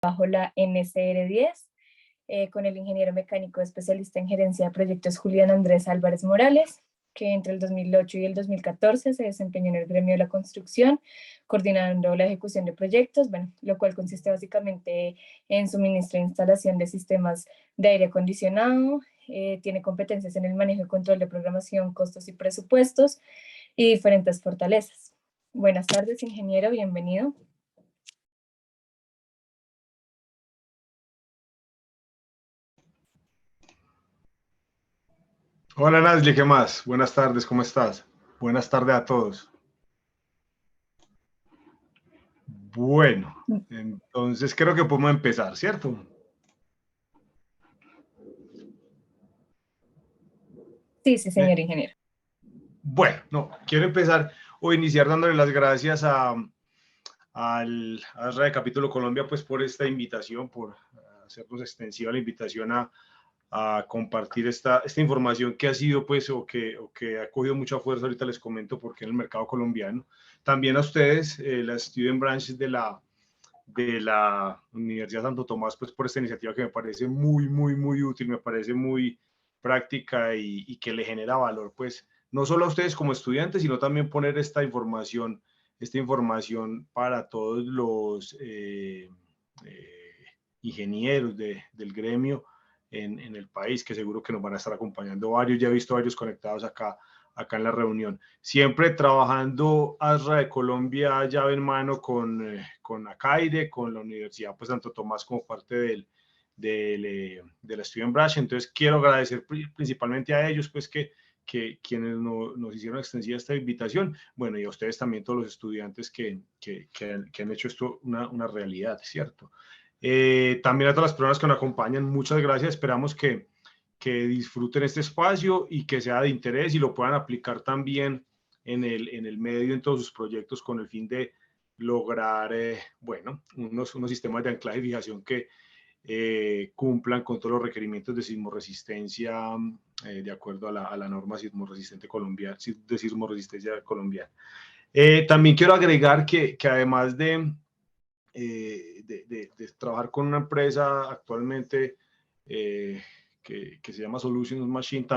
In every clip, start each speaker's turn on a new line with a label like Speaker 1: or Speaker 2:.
Speaker 1: bajo la NCR10 con el ingeniero mecánico especialista en gerencia de proyectos Julián Andrés Álvarez Morales, que entre el 2008 y el 2014 se desempeñó en el gremio de la construcción, coordinando la ejecución de proyectos, bueno, lo cual consiste básicamente en suministro e instalación de sistemas de aire acondicionado, tiene competencias en el manejo y control de programación, costos y presupuestos y diferentes fortalezas. Buenas tardes, ingeniero, bienvenido.
Speaker 2: Hola Nazli, ¿qué más? Buenas tardes, ¿cómo estás? Buenas tardes a todos. Bueno, entonces creo que podemos empezar, ¿cierto?
Speaker 1: Sí, señor ingeniero.
Speaker 2: Bueno, no, quiero empezar o iniciar dándole las gracias al RAE Capítulo Colombia pues por esta invitación, por hacernos extensiva la invitación a compartir esta información que ha sido pues o que ha cogido mucha fuerza. Ahorita les comento por qué en el mercado colombiano. También a ustedes, la Student Branch de la Universidad Santo Tomás, pues por esta iniciativa que me parece muy útil, me parece muy práctica y que le genera valor, pues no solo a ustedes como estudiantes, sino también poner esta información para todos los ingenieros del gremio en el país, que seguro que nos van a estar acompañando varios. Ya he visto varios conectados acá en la reunión. Siempre trabajando ASRA de Colombia llave en mano con ACAIDE, con la Universidad pues Santo Tomás como parte de la Student Branch. Entonces quiero agradecer principalmente a ellos pues que quienes nos hicieron extensiva esta invitación. Bueno, y a ustedes también, todos los estudiantes que han hecho esto una realidad, ¿cierto? También a todas las personas que nos acompañan, muchas gracias. Esperamos que disfruten este espacio y que sea de interés y lo puedan aplicar también en el medio, en todos sus proyectos, con el fin de lograr, bueno, unos sistemas de anclaje y fijación que cumplan con todos los requerimientos de sismoresistencia de acuerdo a la norma sismoresistencia colombiana. También quiero agregar que además de trabajar con una empresa actualmente que se llama Solutions Machine,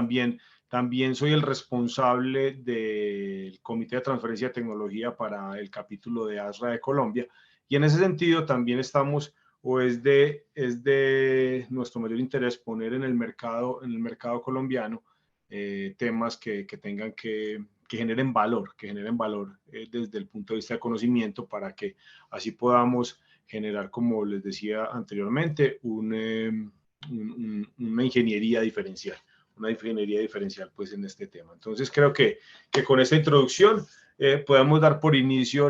Speaker 2: también soy el responsable del Comité de Transferencia de Tecnología para el capítulo de ASRA de Colombia, y en ese sentido también estamos, o es de nuestro mayor interés poner en el mercado colombiano temas que tengan que generen valor, desde el punto de vista de conocimiento, para que así podamos generar, como les decía anteriormente, una ingeniería diferencial, pues en este tema. Entonces creo que con esta introducción podemos dar por inicio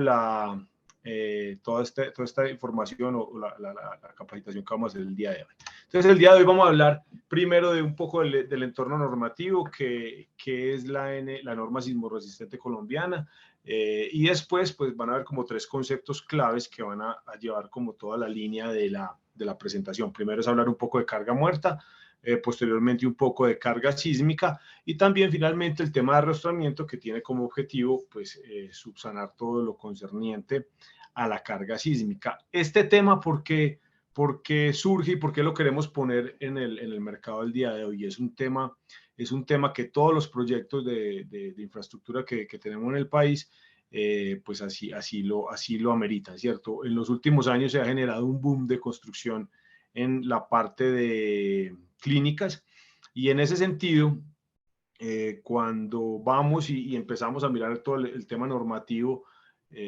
Speaker 2: toda esta información o la capacitación que vamos a hacer el día de hoy. Entonces el día de hoy vamos a hablar primero de un poco del entorno normativo que es la norma sismorresistente colombiana, y después pues van a ver como tres conceptos claves que van a llevar como toda la línea de la presentación. Primero es hablar un poco de carga muerta, posteriormente un poco de carga sísmica, y también finalmente el tema de arrastramiento, que tiene como objetivo pues subsanar todo lo concerniente a la carga sísmica. Este tema, ¿por qué surge y por qué lo queremos poner en el mercado el día de hoy? Es un tema que todos los proyectos de infraestructura que tenemos en el país, pues así lo ameritan, ¿cierto? En los últimos años se ha generado un boom de construcción en la parte de clínicas, y en ese sentido, cuando vamos y empezamos a mirar todo el tema normativo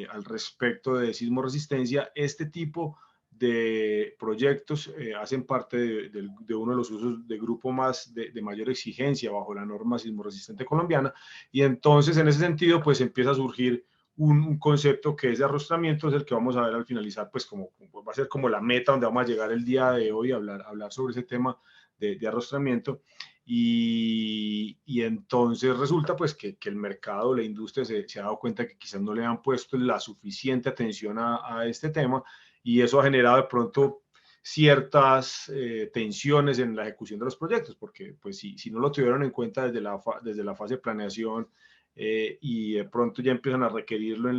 Speaker 2: al respecto de sismoresistencia, este tipo de proyectos hacen parte de uno de los usos de grupo más de mayor exigencia bajo la norma sismoresistente colombiana, y entonces en ese sentido pues empieza a surgir un concepto que es de arrostramiento, es el que vamos a ver al finalizar, pues como va a ser como la meta donde vamos a llegar el día de hoy a hablar sobre ese tema de arrostramiento. Y entonces resulta pues que el mercado, la industria se ha dado cuenta que quizás no le han puesto la suficiente atención a este tema, y eso ha generado de pronto ciertas tensiones en la ejecución de los proyectos, porque pues si no lo tuvieron en cuenta desde la fase de planeación, y de pronto ya empiezan a requerirlo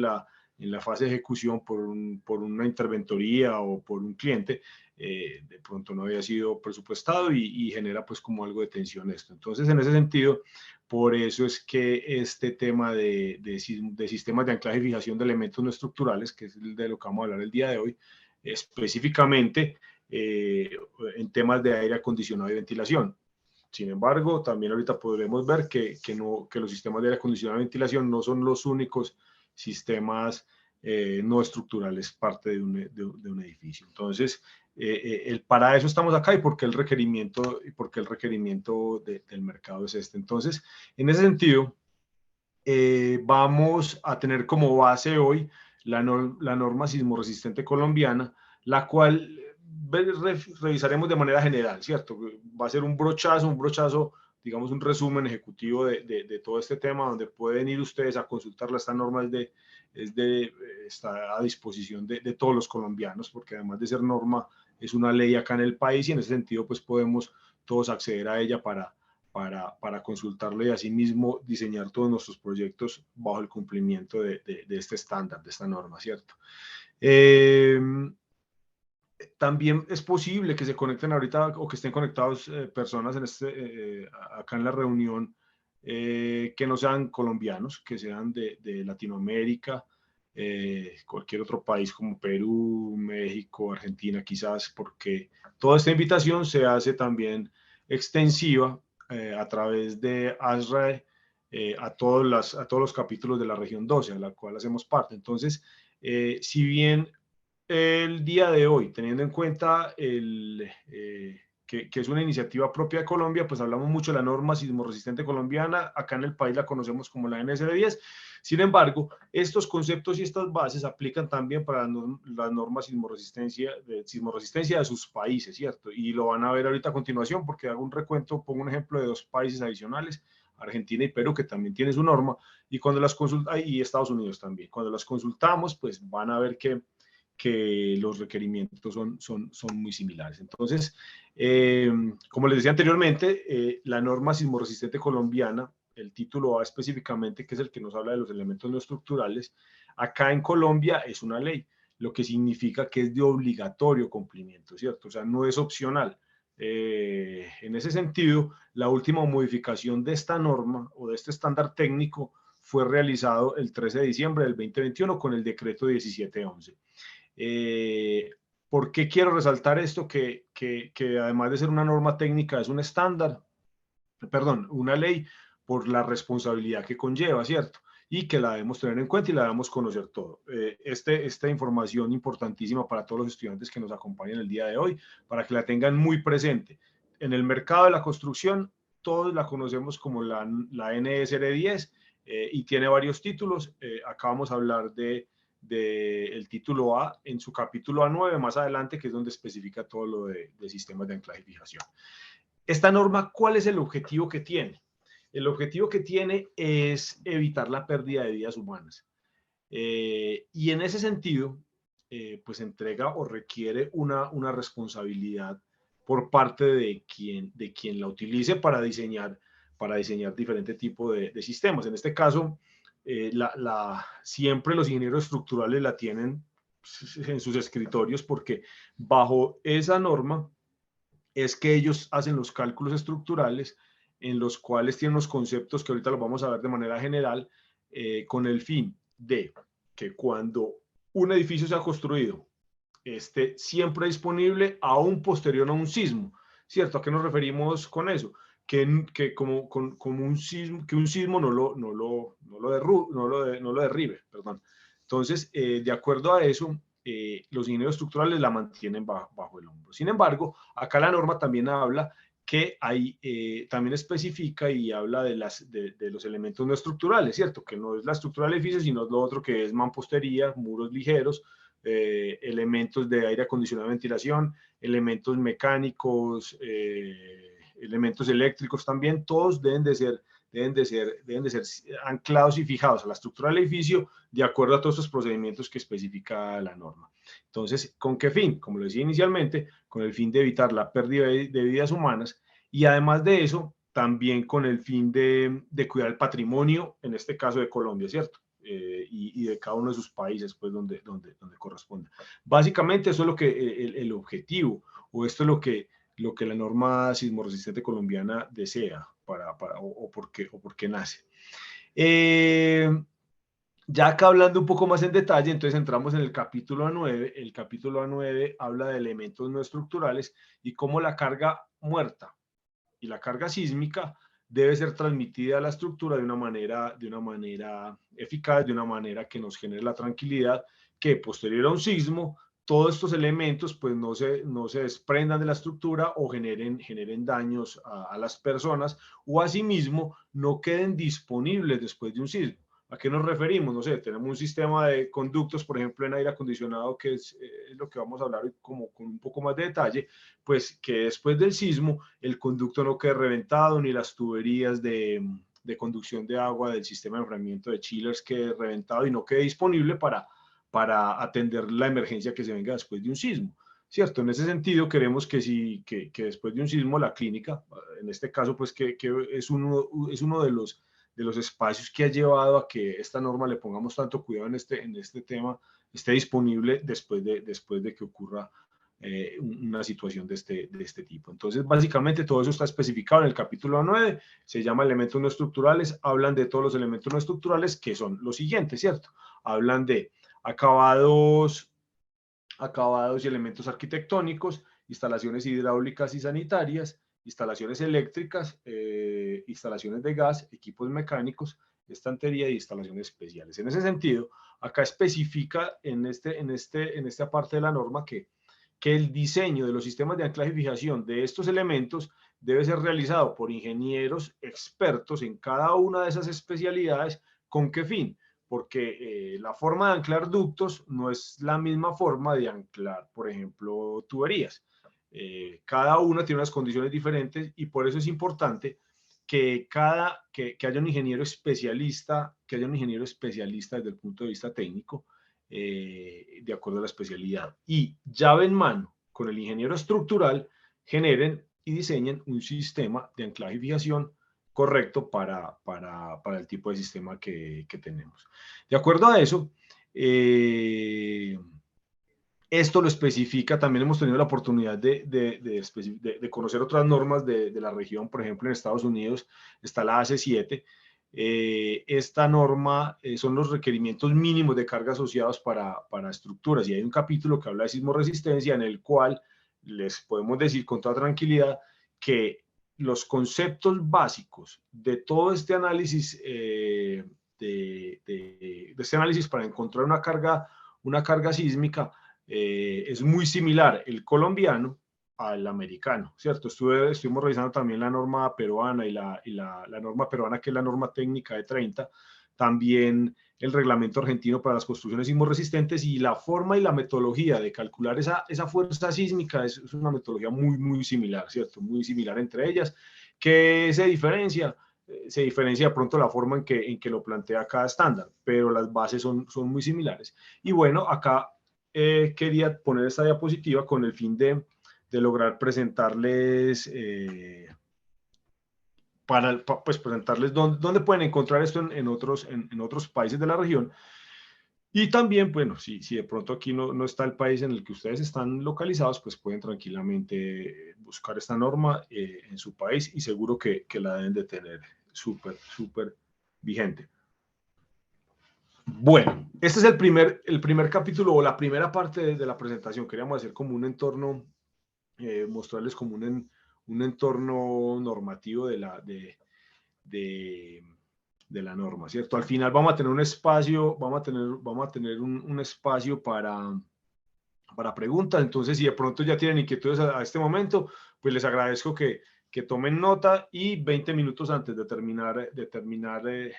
Speaker 2: en la fase de ejecución por una interventoría o por un cliente, de pronto no había sido presupuestado y genera pues como algo de tensión esto. Entonces, en ese sentido, por eso es que este tema de sistemas de anclaje y fijación de elementos no estructurales, que es de lo que vamos a hablar el día de hoy, específicamente en temas de aire acondicionado y ventilación. Sin embargo, también ahorita podremos ver que los sistemas de aire acondicionado y ventilación no son los únicos sistemas no estructurales parte de un edificio. Entonces, para eso estamos acá y porque el requerimiento, del mercado es este. Entonces, en ese sentido, vamos a tener como base hoy la norma sismoresistente colombiana, la cual revisaremos de manera general, ¿cierto? Va a ser un brochazo, digamos un resumen ejecutivo de todo este tema, donde pueden ir ustedes a consultarla. Esta norma está a disposición de todos los colombianos, porque además de ser norma, es una ley acá en el país y en ese sentido pues podemos todos acceder a ella para consultarlo y asimismo diseñar todos nuestros proyectos bajo el cumplimiento de este estándar, de esta norma, ¿cierto? También es posible que se conecten ahorita o que estén conectados personas acá en la reunión que no sean colombianos, que sean de Latinoamérica, cualquier otro país como Perú, México, Argentina quizás, porque toda esta invitación se hace también extensiva a través de ASRAE a todos los capítulos de la región 12, a la cual hacemos parte. Entonces, si bien el día de hoy, teniendo en cuenta que es una iniciativa propia de Colombia, pues hablamos mucho de la norma sismoresistente colombiana, acá en el país la conocemos como la NSR10. Sin embargo, estos conceptos y estas bases aplican también para las normas sismoresistencia de sus países, ¿cierto? Y lo van a ver ahorita a continuación porque hago un recuento, pongo un ejemplo de 2 países adicionales, Argentina y Perú, que también tiene su norma, y cuando las y Estados Unidos también. Cuando las consultamos, pues van a ver que los requerimientos son muy similares. Entonces, como les decía anteriormente, la norma sismoresistente colombiana, el título A específicamente, que es el que nos habla de los elementos no estructurales, acá en Colombia es una ley, lo que significa que es de obligatorio cumplimiento, ¿cierto? O sea, no es opcional. En ese sentido, la última modificación de esta norma o de este estándar técnico fue realizado el 13 de diciembre del 2021 con el decreto 1711. ¿Por qué quiero resaltar esto? Que además de ser una norma técnica, es un estándar, perdón, una ley por la responsabilidad que conlleva, ¿cierto? Y que la debemos tener en cuenta y la debemos conocer todo. Esta información importantísima para todos los estudiantes que nos acompañan el día de hoy, para que la tengan muy presente. En el mercado de la construcción, todos la conocemos como la NSR10 y tiene varios títulos. Acá vamos a hablar del título A en su capítulo A9 más adelante, que es donde especifica todo lo de sistemas de anclaje y fijación. Esta norma, ¿cuál es el objetivo que tiene? El objetivo que tiene es evitar la pérdida de vidas humanas. Y en ese sentido, pues entrega o requiere una responsabilidad por parte de quien la utilice para diseñar diferentes tipos de sistemas. En este caso, siempre los ingenieros estructurales la tienen en sus escritorios porque bajo esa norma es que ellos hacen los cálculos estructurales en los cuales tienen los conceptos que ahorita los vamos a ver de manera general con el fin de que cuando un edificio se ha construido esté siempre disponible aún posterior a un sismo, ¿cierto? ¿A qué nos referimos con eso? Que como un sismo no lo derribe, perdón. Entonces, de acuerdo a eso, los ingenieros estructurales la mantienen bajo el hombro. Sin embargo, acá la norma también habla que también especifica y habla de los elementos no estructurales, ¿cierto? Que no es la estructura del edificio, sino lo otro que es mampostería, muros ligeros, elementos de aire acondicionado y ventilación, elementos mecánicos, elementos eléctricos también, todos deben de ser anclados y fijados a la estructura del edificio de acuerdo a todos estos procedimientos que especifica la norma. Entonces, ¿con qué fin? Como lo decía inicialmente, con el fin de evitar la pérdida de vidas humanas y además de eso, también con el fin de cuidar el patrimonio, en este caso de Colombia, ¿cierto? y de cada uno de sus países, pues donde corresponda. Básicamente eso es lo que el objetivo, o esto es lo que la norma sismoresistente colombiana desea o por qué nace. Ya acá hablando un poco más en detalle, entonces entramos en el capítulo A9. El capítulo A9 habla de elementos no estructurales y cómo la carga muerta y la carga sísmica debe ser transmitida a la estructura de una manera eficaz, de una manera que nos genere la tranquilidad, que posterior a un sismo, todos estos elementos pues no se desprendan de la estructura o generen daños a las personas, o asimismo no queden disponibles después de un sismo. ¿A qué nos referimos? No sé, tenemos un sistema de conductos, por ejemplo, en aire acondicionado, que es lo que vamos a hablar hoy como con un poco más de detalle, pues que después del sismo el conducto no quede reventado, ni las tuberías de conducción de agua del sistema de enfriamiento de chillers quede reventado y no quede disponible para atender la emergencia que se venga después de un sismo. ¿Cierto? En ese sentido, queremos que después de un sismo la clínica, en este caso, pues que es uno de los espacios que ha llevado a que esta norma le pongamos tanto cuidado en este tema, esté disponible después de que ocurra una situación de este tipo. Entonces, básicamente, todo eso está especificado en el capítulo 9, se llama elementos no estructurales, hablan de todos los elementos no estructurales, que son los siguientes, ¿cierto? Hablan de acabados y elementos arquitectónicos, instalaciones hidráulicas y sanitarias, instalaciones eléctricas, instalaciones de gas, equipos mecánicos, estantería y instalaciones especiales. En ese sentido, acá especifica en esta parte de la norma que el diseño de los sistemas de anclaje y fijación de estos elementos debe ser realizado por ingenieros expertos en cada una de esas especialidades. ¿Con qué fin? Porque la forma de anclar ductos no es la misma forma de anclar, por ejemplo, tuberías. Cada una tiene unas condiciones diferentes y por eso es importante que haya un ingeniero especialista, desde el punto de vista técnico, de acuerdo a la especialidad. Y llave en mano con el ingeniero estructural, generen y diseñen un sistema de anclaje y fijación correcto para el tipo de sistema que tenemos. De acuerdo a eso, esto lo especifica, también hemos tenido la oportunidad de conocer otras normas de la región. Por ejemplo, en Estados Unidos está la AC7. Esta norma son los requerimientos mínimos de carga asociados para estructuras, y hay un capítulo que habla de sismoresistencia, en el cual les podemos decir con toda tranquilidad que los conceptos básicos de todo este análisis, este análisis para encontrar una carga sísmica, es muy similar el colombiano al americano, ¿cierto? Estuvimos revisando también la norma peruana y la norma peruana, que es la norma técnica de 30, también el reglamento argentino para las construcciones sismorresistentes, y la forma y la metodología de calcular esa fuerza sísmica es una metodología muy, muy similar, ¿cierto? Muy similar entre ellas. ¿Qué se diferencia? Se diferencia de pronto la forma en que lo plantea cada estándar, pero las bases son muy similares. Y bueno, acá quería poner esta diapositiva con el fin de lograr presentarles, pues presentarles dónde pueden encontrar esto en otros países de la región. Y también, bueno, si de pronto aquí no está el país en el que ustedes están localizados, pues pueden tranquilamente buscar esta norma en su país, y seguro que la deben de tener súper vigente. Bueno, este es el primer capítulo, o la primera parte de la presentación. Queríamos hacer como un entorno, mostrarles como un entorno normativo de la norma, ¿cierto? Al final vamos a tener un espacio, vamos a tener un espacio para preguntas. Entonces, si de pronto ya tienen inquietudes a este momento, pues les agradezco que tomen nota, y 20 minutos antes de terminar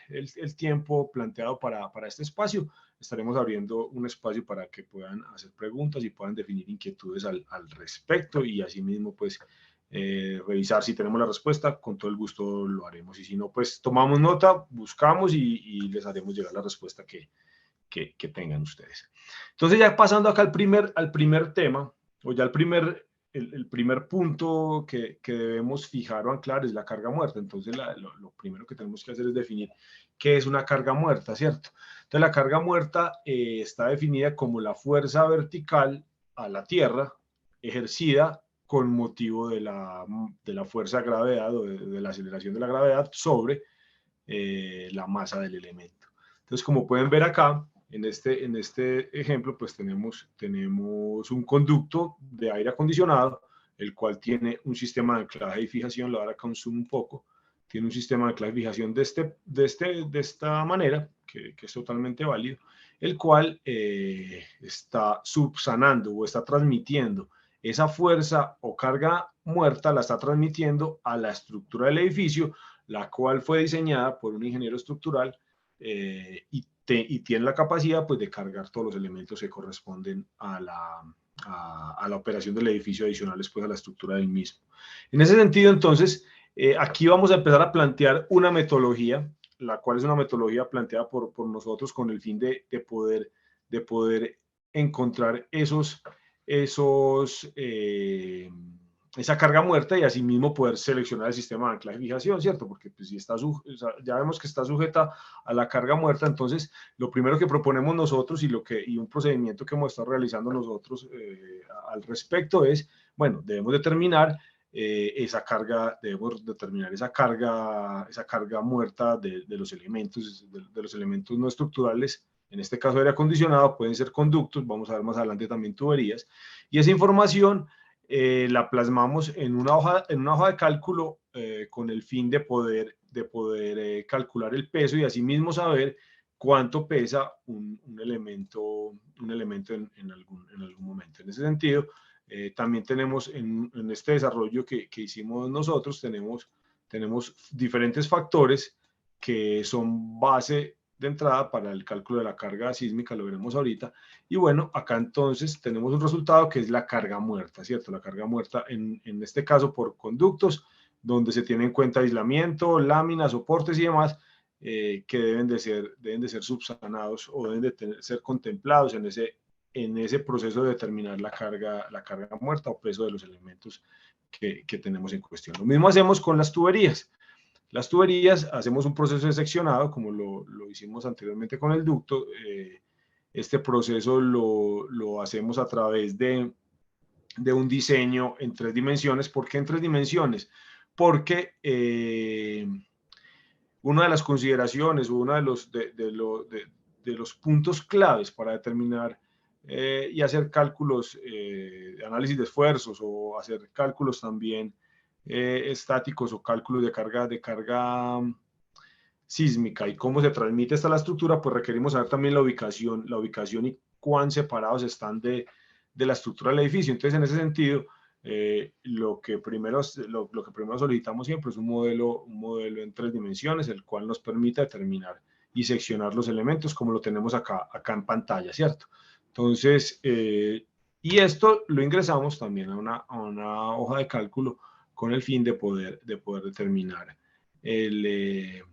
Speaker 2: el tiempo planteado para este espacio, estaremos abriendo un espacio para que puedan hacer preguntas y puedan definir inquietudes al respecto, y asimismo, pues, revisar si tenemos la respuesta. Con todo el gusto lo haremos, y si no, pues tomamos nota, buscamos y les haremos llegar la respuesta que tengan ustedes. Entonces, ya pasando acá al primer tema, o ya al primer el primer punto que debemos fijar o anclar es la carga muerta. Entonces, lo primero que tenemos que hacer es definir qué es una carga muerta, ¿cierto? Entonces, la carga muerta está definida como la fuerza vertical a la Tierra ejercida con motivo de la fuerza de gravedad o de la aceleración de la gravedad sobre la masa del elemento. Entonces, como pueden ver acá, en este ejemplo, pues tenemos un conducto de aire acondicionado, el cual tiene un sistema de anclaje y fijación, lo voy a dar acá un zoom un poco, tiene un sistema de anclaje y fijación de esta manera, que es totalmente válido, el cual está subsanando o está transmitiendo esa fuerza o carga muerta, la está transmitiendo a la estructura del edificio, la cual fue diseñada por un ingeniero estructural y tiene la capacidad pues, de cargar todos los elementos que corresponden a la operación del edificio adicionales pues, a la estructura del mismo. En ese sentido, entonces, aquí vamos a empezar a plantear una metodología, la cual es una metodología planteada por nosotros con el fin de poder encontrar esa carga muerta y asimismo poder seleccionar el sistema de anclaje y fijación, ¿cierto? Porque pues, si ya vemos que está sujeta a la carga muerta, entonces lo primero que proponemos nosotros y un procedimiento que hemos estado realizando nosotros al respecto es, bueno, debemos determinar esa carga muerta de los elementos, de los elementos no estructurales, en este caso aire acondicionado, pueden ser conductos, vamos a ver más adelante también tuberías, y esa información la plasmamos en una hoja de cálculo con el fin de poder calcular el peso y asimismo saber cuánto pesa un elemento en algún momento. En ese sentido, también tenemos en este desarrollo que hicimos nosotros, tenemos diferentes factores que son base de entrada para el cálculo de la carga sísmica, lo veremos ahorita. Y bueno, acá entonces tenemos un resultado que es la carga muerta, ¿cierto? La carga muerta en este caso por conductos, donde se tiene en cuenta aislamiento, láminas, soportes y demás, que deben de ser subsanados o deben de ser contemplados en ese proceso de determinar la carga muerta o peso de los elementos que tenemos en cuestión. Lo mismo hacemos con las tuberías. Las tuberías, hacemos un proceso de seccionado, como lo hicimos anteriormente con el ducto. Este proceso lo hacemos a través de un diseño en 3 dimensiones. ¿Por qué en 3 dimensiones? Porque una de las consideraciones o uno de los puntos claves para determinar y hacer cálculos, análisis de esfuerzos o hacer cálculos también estáticos o cálculos de carga sísmica y cómo se transmite hasta la estructura, pues requerimos saber también la ubicación y cuán separados están de la estructura del edificio. Entonces, en ese sentido, lo que primero solicitamos siempre es un modelo en 3 dimensiones, el cual nos permite determinar y seccionar los elementos como lo tenemos acá en pantalla, ¿cierto? Entonces, y esto lo ingresamos también a una hoja de cálculo con el fin de poder determinar el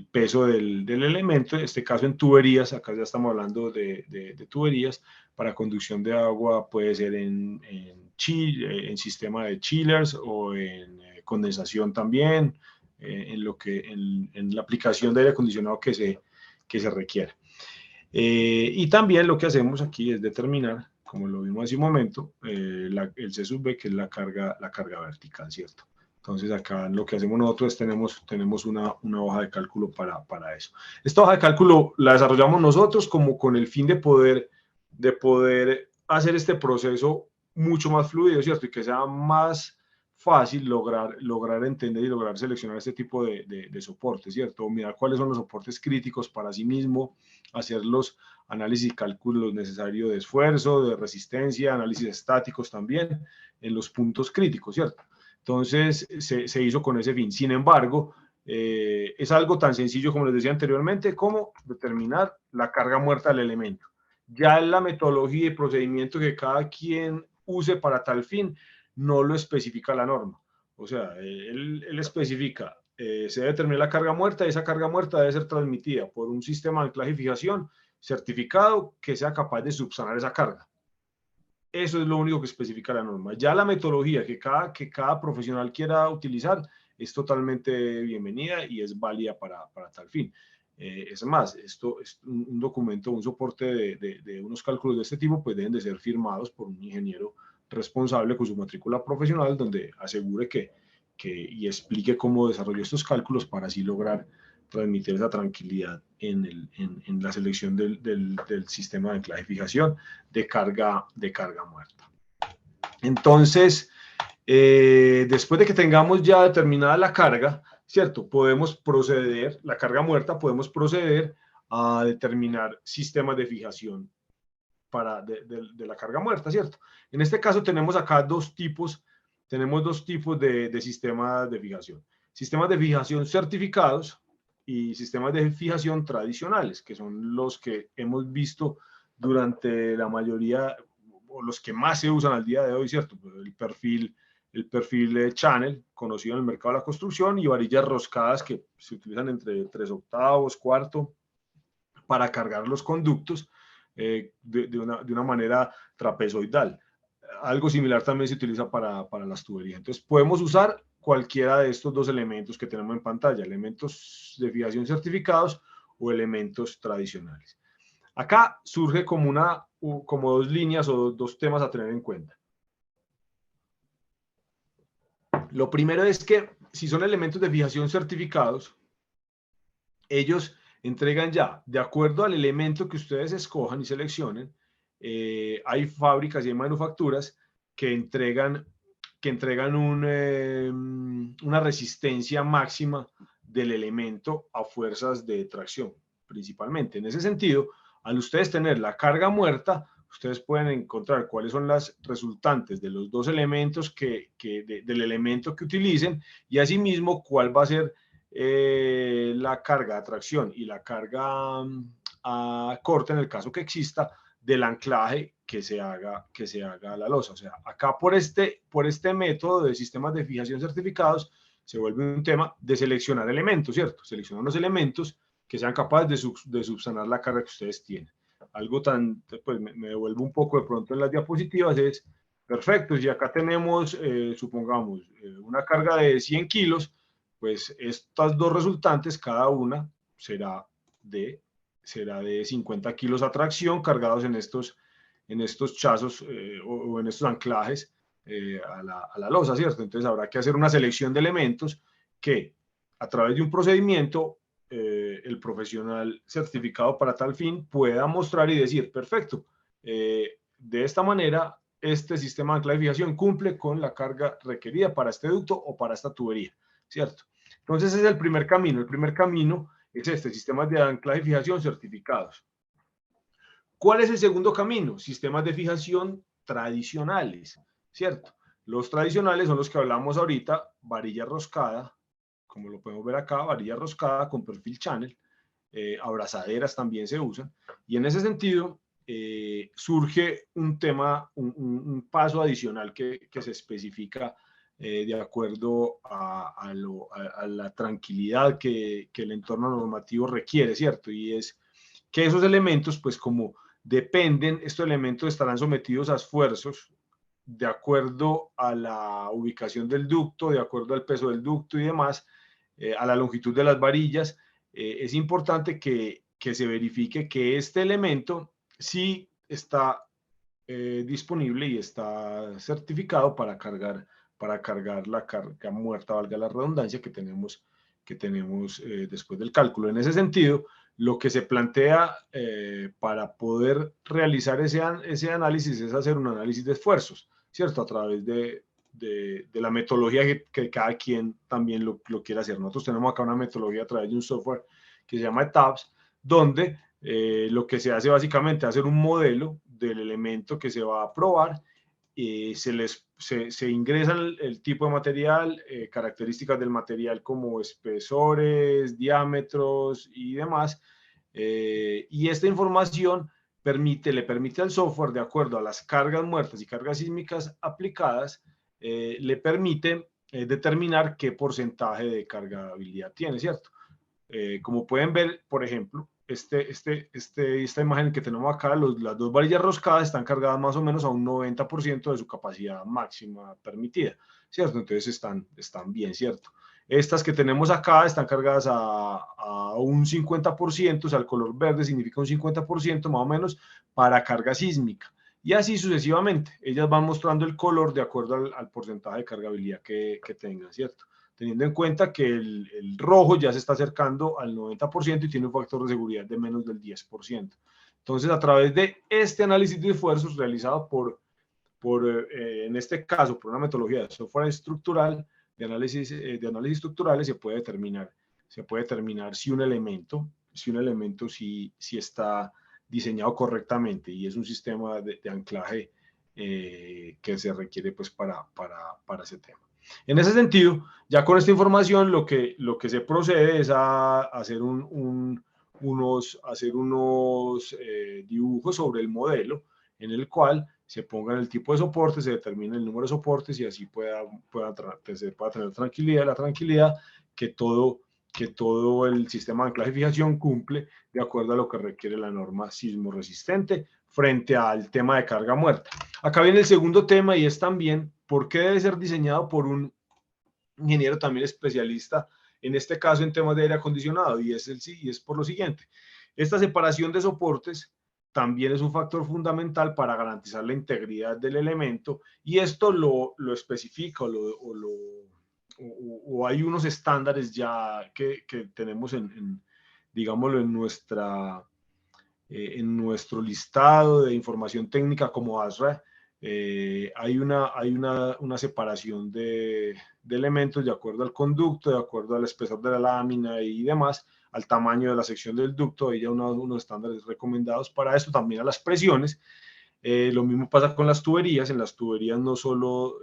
Speaker 2: peso del elemento, en este caso en tuberías, acá ya estamos hablando de tuberías, para conducción de agua puede ser en sistema de chillers o en condensación también, en la aplicación de aire acondicionado que se requiera. Y también lo que hacemos aquí es determinar, como lo vimos hace un momento, el C sub B, que es la carga vertical, ¿cierto? Entonces acá lo que hacemos nosotros es tenemos una hoja de cálculo para eso. Esta hoja de cálculo la desarrollamos nosotros como con el fin de poder hacer este proceso mucho más fluido, ¿cierto? Y que sea más fácil lograr entender y lograr seleccionar este tipo de soportes, ¿cierto? Mirar cuáles son los soportes críticos para sí mismo, hacer los análisis y cálculos necesarios de esfuerzo, de resistencia, análisis estáticos también en los puntos críticos, ¿cierto? Entonces se hizo con ese fin. Sin embargo, es algo tan sencillo como les decía anteriormente, como determinar la carga muerta del elemento. Ya la metodología y procedimiento que cada quien use para tal fin no lo especifica la norma. O sea, él especifica, se debe determinar la carga muerta y esa carga muerta debe ser transmitida por un sistema de anclaje y fijación certificado que sea capaz de subsanar esa carga. Eso es lo único que especifica la norma. Ya la metodología que cada profesional quiera utilizar es totalmente bienvenida y es válida para tal fin. Es más, esto es un documento, un soporte de unos cálculos de este tipo, pues deben de ser firmados por un ingeniero responsable con su matrícula profesional, donde asegure y explique cómo desarrolló estos cálculos para así lograr transmitir esa tranquilidad en la selección del sistema de anclaje y fijación de carga muerta. Entonces, después de que tengamos ya determinada la carga, ¿cierto? Podemos proceder, la carga muerta, podemos proceder a determinar sistemas de fijación de la carga muerta, ¿cierto? En este caso tenemos acá dos tipos de sistemas de fijación. Sistemas de fijación certificados y sistemas de fijación tradicionales, que son los que hemos visto durante la mayoría, o los que más se usan al día de hoy, ¿cierto? El perfil channel, conocido en el mercado de la construcción, y varillas roscadas que se utilizan entre 3/8, cuarto, para cargar los conductos de una manera trapezoidal. Algo similar también se utiliza para las tuberías. Entonces, podemos usar cualquiera de estos dos elementos que tenemos en pantalla, elementos de fijación certificados o elementos tradicionales. Acá surge como dos líneas o dos temas a tener en cuenta. Lo primero es que si son elementos de fijación certificados, ellos entregan ya, de acuerdo al elemento que ustedes escojan y seleccionen, hay fábricas y hay manufacturas que entregan una resistencia máxima del elemento a fuerzas de tracción, principalmente. En ese sentido, al ustedes tener la carga muerta, ustedes pueden encontrar cuáles son las resultantes de los dos elementos del elemento que utilicen, y asimismo cuál va a ser la carga de tracción y la carga a corte, en el caso que exista, del anclaje que se haga a la losa. O sea, acá por este método de sistemas de fijación certificados se vuelve un tema de seleccionar elementos, ¿cierto? Seleccionar los elementos que sean capaces de subsanar la carga que ustedes tienen. Algo pues me devuelvo un poco de pronto en las diapositivas, es perfecto, si acá tenemos, supongamos, una carga de 100 kilos, pues estas dos resultantes, cada una será de 50 kilos a tracción cargados en estos chazos o en estos anclajes a la losa, ¿cierto? Entonces habrá que hacer una selección de elementos que a través de un procedimiento el profesional certificado para tal fin pueda mostrar y decir, perfecto, de esta manera este sistema de anclaje y fijación cumple con la carga requerida para este ducto o para esta tubería, ¿cierto? Entonces ese es el primer camino. El primer camino es sistemas de anclaje y fijación certificados. ¿Cuál es el segundo camino? Sistemas de fijación tradicionales, ¿cierto? Los tradicionales son los que hablamos ahorita, varilla roscada, como lo podemos ver acá, varilla roscada con perfil channel, abrazaderas también se usan, y en ese sentido surge un tema, un paso adicional que se especifica de acuerdo a la tranquilidad que el entorno normativo requiere, ¿cierto? Y es que esos elementos, pues como dependen, estos elementos estarán sometidos a esfuerzos de acuerdo a la ubicación del ducto, de acuerdo al peso del ducto y demás, a la longitud de las varillas. Es importante que se verifique que este elemento sí está disponible y está certificado para cargar la carga muerta, valga la redundancia, que tenemos después del cálculo. En ese sentido, lo que se plantea para poder realizar ese análisis es hacer un análisis de esfuerzos, ¿cierto? A través de la metodología que cada quien también lo quiera hacer. Nosotros tenemos acá una metodología a través de un software que se llama ETABS, donde lo que se hace básicamente es hacer un modelo del elemento que se va a probar, se ingresa el tipo de material, características del material como espesores, diámetros y demás, y esta información le permite al software, de acuerdo a las cargas muertas y cargas sísmicas aplicadas, le permite determinar qué porcentaje de cargabilidad tiene, ¿cierto? Como pueden ver, por ejemplo, esta imagen que tenemos acá, las dos varillas roscadas están cargadas más o menos a un 90% de su capacidad máxima permitida, ¿cierto? Entonces están bien, ¿cierto? Estas que tenemos acá están cargadas a un 50%, o sea, el color verde significa un 50% más o menos para carga sísmica. Y así sucesivamente, ellas van mostrando el color de acuerdo al porcentaje de cargabilidad que tengan, ¿cierto? Teniendo en cuenta que el rojo ya se está acercando al 90% y tiene un factor de seguridad de menos del 10%. Entonces, a través de este análisis de esfuerzos realizado en este caso, por una metodología de software estructural, de análisis estructurales, se puede determinar si un elemento si está diseñado correctamente y es un sistema de anclaje que se requiere pues para ese tema. En ese sentido, ya con esta información lo que se procede es a hacer unos dibujos sobre el modelo en el cual se ponga el tipo de soporte, se determine el número de soportes y así se pueda tener tranquilidad que todo el sistema de anclaje y fijación cumple de acuerdo a lo que requiere la norma sismo resistente frente al tema de carga muerta. Acá viene el segundo tema y es también por qué debe ser diseñado por un ingeniero también especialista, en este caso en temas de aire acondicionado, y es por lo siguiente. Esta separación de soportes también es un factor fundamental para garantizar la integridad del elemento, y esto lo especifica o hay unos estándares ya que tenemos digámoslo, en nuestro listado de información técnica como ASRA. Hay una separación de elementos de acuerdo al conducto, de acuerdo al espesor de la lámina y demás, al tamaño de la sección del ducto. Hay ya unos estándares recomendados para esto, también a las presiones. Lo mismo pasa con las tuberías. En las tuberías no solo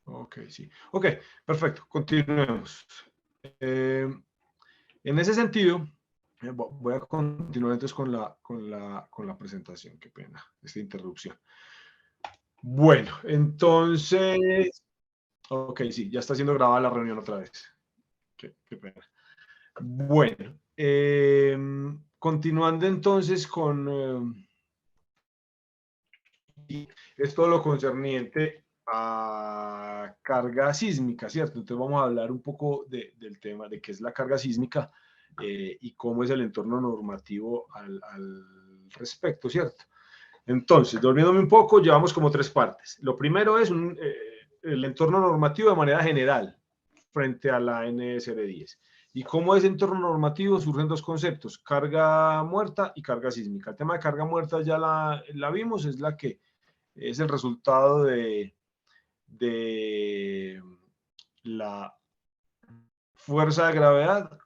Speaker 2: Ok, sí. Ok, perfecto. Continuemos. En ese sentido, voy a continuar entonces con la presentación. Qué pena, esta interrupción. Bueno, entonces, ok, sí, ya está siendo grabada la reunión otra vez. Qué pena. Bueno, continuando entonces con es todo lo concerniente a carga sísmica, ¿cierto? Entonces vamos a hablar un poco del tema de qué es la carga sísmica y cómo es el entorno normativo al respecto, ¿cierto? Entonces, volviéndome un poco, llevamos como tres partes. Lo primero es el entorno normativo de manera general frente a la NSR 10. ¿Y cómo es entorno normativo? Surgen dos conceptos, carga muerta y carga sísmica. El tema de carga muerta ya la vimos, es la que es el resultado de la fuerza de gravedad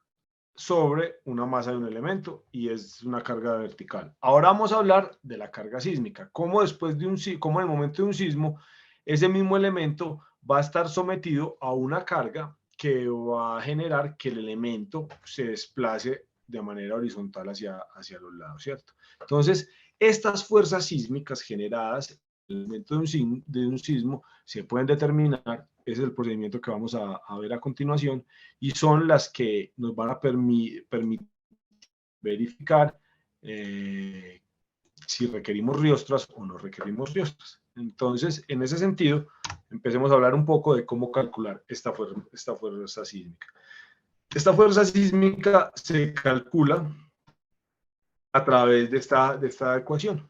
Speaker 2: sobre una masa de un elemento y es una carga vertical. Ahora vamos a hablar de la carga sísmica. Cómo cómo en el momento de un sismo, ese mismo elemento va a estar sometido a una carga que va a generar que el elemento se desplace de manera horizontal hacia los lados, ¿cierto? Entonces, estas fuerzas sísmicas generadas en el momento de un sismo se pueden determinar, ese es el procedimiento que vamos a ver a continuación, y son las que nos van a permitir verificar si requerimos riostras o no requerimos riostras. Entonces, en ese sentido, empecemos a hablar un poco de cómo calcular esta fuerza sísmica. Esta fuerza sísmica se calcula a través de esta ecuación.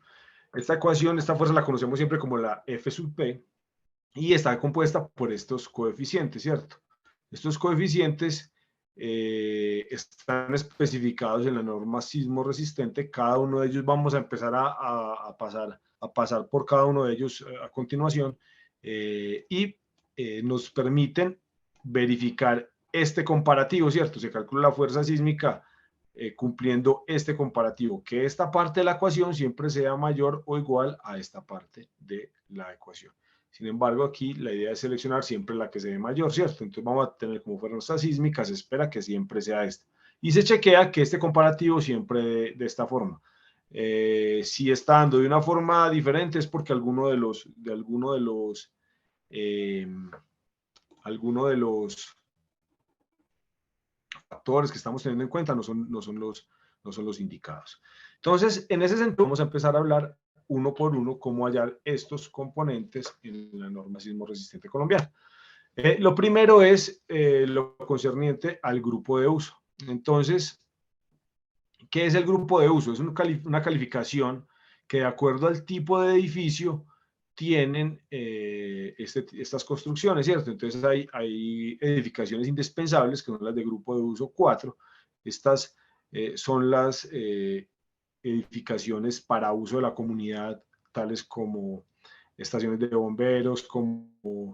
Speaker 2: Esta fuerza la conocemos siempre como la F sub P y está compuesta por estos coeficientes, ¿cierto? Estos coeficientes están especificados en la norma sismo resistente. Cada uno de ellos vamos a empezar a pasar por cada uno de ellos a continuación y nos permiten verificar este comparativo, ¿cierto? Se calcula la fuerza sísmica cumpliendo este comparativo, que esta parte de la ecuación siempre sea mayor o igual a esta parte de la ecuación. Sin embargo, aquí la idea es seleccionar siempre la que se ve mayor, ¿cierto? Entonces vamos a tener como fuerza sísmica, se espera que siempre sea esta. Y se chequea que este comparativo siempre de esta forma. Si está dando de una forma diferente es porque alguno de los factores que estamos teniendo en cuenta no son los indicados. Entonces, en ese sentido, vamos a empezar a hablar uno por uno cómo hallar estos componentes en la norma sismo resistente colombiana. Lo primero es lo concerniente al grupo de uso. Entonces, ¿qué es el grupo de uso? Es una calificación que, de acuerdo al tipo de edificio, tienen estas construcciones, ¿cierto? Entonces hay edificaciones indispensables, que son las de grupo de uso 4. Estas son las edificaciones para uso de la comunidad, tales como estaciones de bomberos, como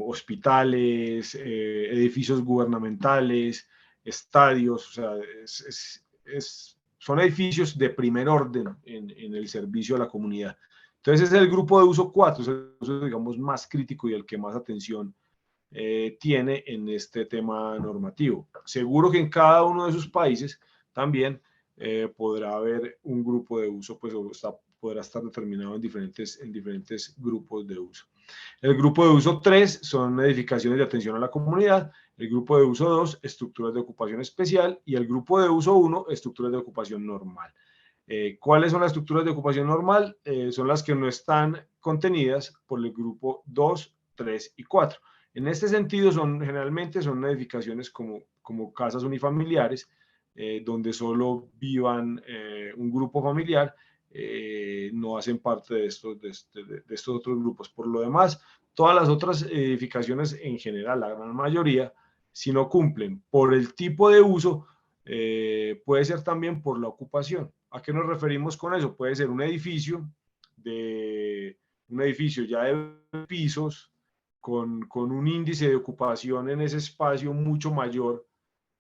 Speaker 2: hospitales, edificios gubernamentales, estadios, o sea, son edificios de primer orden en el servicio a la comunidad. Entonces es el grupo de uso 4, es el uso, digamos, más crítico y el que más atención tiene en este tema normativo. Seguro que en cada uno de sus países también podrá haber un grupo de uso, pues podrá estar determinado en diferentes grupos de uso. El grupo de uso 3 son edificaciones de atención a la comunidad, el grupo de uso 2, estructuras de ocupación especial, y el grupo de uso 1, estructuras de ocupación normal. ¿Cuáles son las estructuras de ocupación normal? Son las que no están contenidas por el grupo 2, 3 y 4. En este sentido, generalmente son edificaciones como casas unifamiliares, donde solo vivan un grupo familiar, no hacen parte de estos otros grupos. Por lo demás, todas las otras edificaciones en general, la gran mayoría, si no cumplen por el tipo de uso, puede ser también por la ocupación. ¿A qué nos referimos con eso? Puede ser un edificio ya de pisos con un índice de ocupación en ese espacio mucho mayor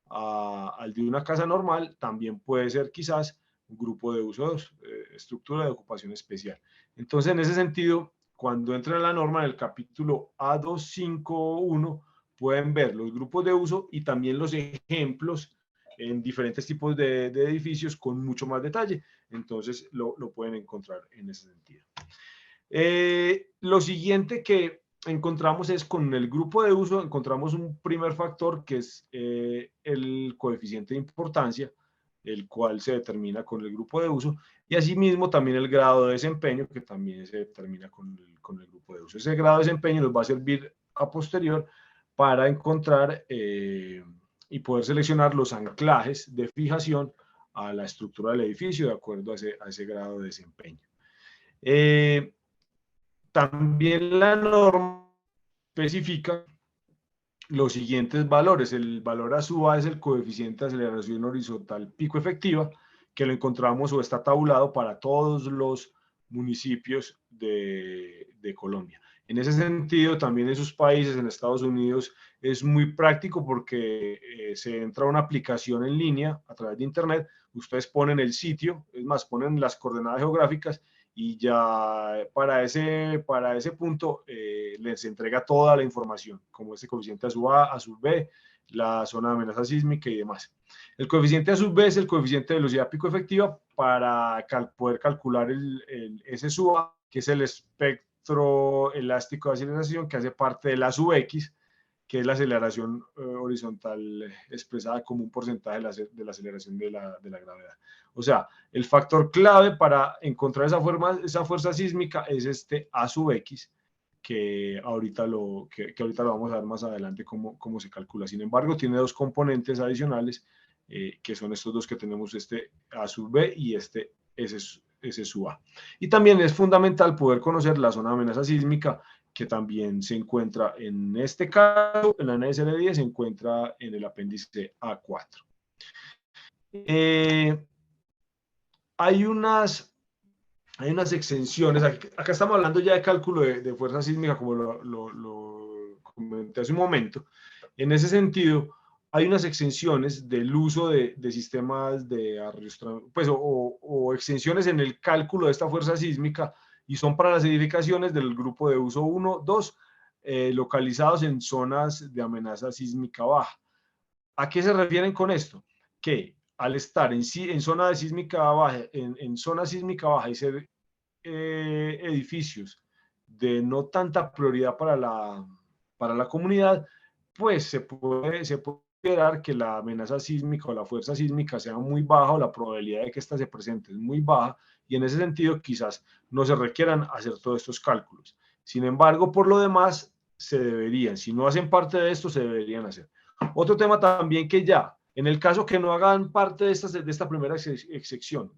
Speaker 2: al de una casa normal. También puede ser quizás un grupo de uso 2, estructura de ocupación especial. Entonces, en ese sentido, cuando entra en la norma en el capítulo A251, pueden ver los grupos de uso y también los ejemplos en diferentes tipos de edificios con mucho más detalle. Entonces, lo pueden encontrar en ese sentido. Lo siguiente que encontramos es con el grupo de uso, encontramos un primer factor que es el coeficiente de importancia, el cual se determina con el grupo de uso, y asimismo también el grado de desempeño, que también se determina con el grupo de uso. Ese grado de desempeño nos va a servir a posterior para encontrar y poder seleccionar los anclajes de fijación a la estructura del edificio de acuerdo a ese grado de desempeño. También la norma especifica los siguientes valores. El valor a su A es el coeficiente de aceleración horizontal pico efectiva, que lo encontramos o está tabulado para todos los municipios de Colombia. En ese sentido, también en sus países, en Estados Unidos, es muy práctico porque se entra a una aplicación en línea a través de Internet. Ustedes ponen el sitio, es más, ponen las coordenadas geográficas y ya para ese punto les entrega toda la información, como este coeficiente a sub A, a sub B, la zona de amenaza sísmica y demás. El coeficiente a sub B es el coeficiente de velocidad pico efectiva para poder calcular ese sub A, que es el espectro elástico de aceleración que hace parte de la sub X, que es la aceleración horizontal expresada como un porcentaje de la aceleración de la gravedad. O sea, el factor clave para encontrar esa fuerza sísmica es este A sub X, que ahorita lo vamos a ver más adelante cómo se calcula. Sin embargo, tiene dos componentes adicionales, que son estos dos que tenemos, este A sub B y este S sub A. Y también es fundamental poder conocer la zona de amenaza sísmica, que también se encuentra en este caso, en la NSL 10, se encuentra en el apéndice A4. Hay unas exenciones, acá estamos hablando ya de cálculo de fuerza sísmica, como lo comenté hace un momento. En ese sentido, hay unas exenciones del uso de sistemas de arrastramiento, pues, o exenciones en el cálculo de esta fuerza sísmica, y son para las edificaciones del grupo de uso 1, 2, localizados en zonas de amenaza sísmica baja. ¿A qué se refieren con esto? Que al estar en zona de sísmica baja, en zona sísmica baja y ser edificios de no tanta prioridad para la comunidad, pues se puede esperar que la amenaza sísmica o la fuerza sísmica sea muy baja, o la probabilidad de que ésta se presente es muy baja, y en ese sentido quizás no se requieran hacer todos estos cálculos. Sin embargo, por lo demás, se deberían, si no hacen parte de esto, se deberían hacer. Otro tema también, que ya, en el caso que no hagan parte de esta primera exención,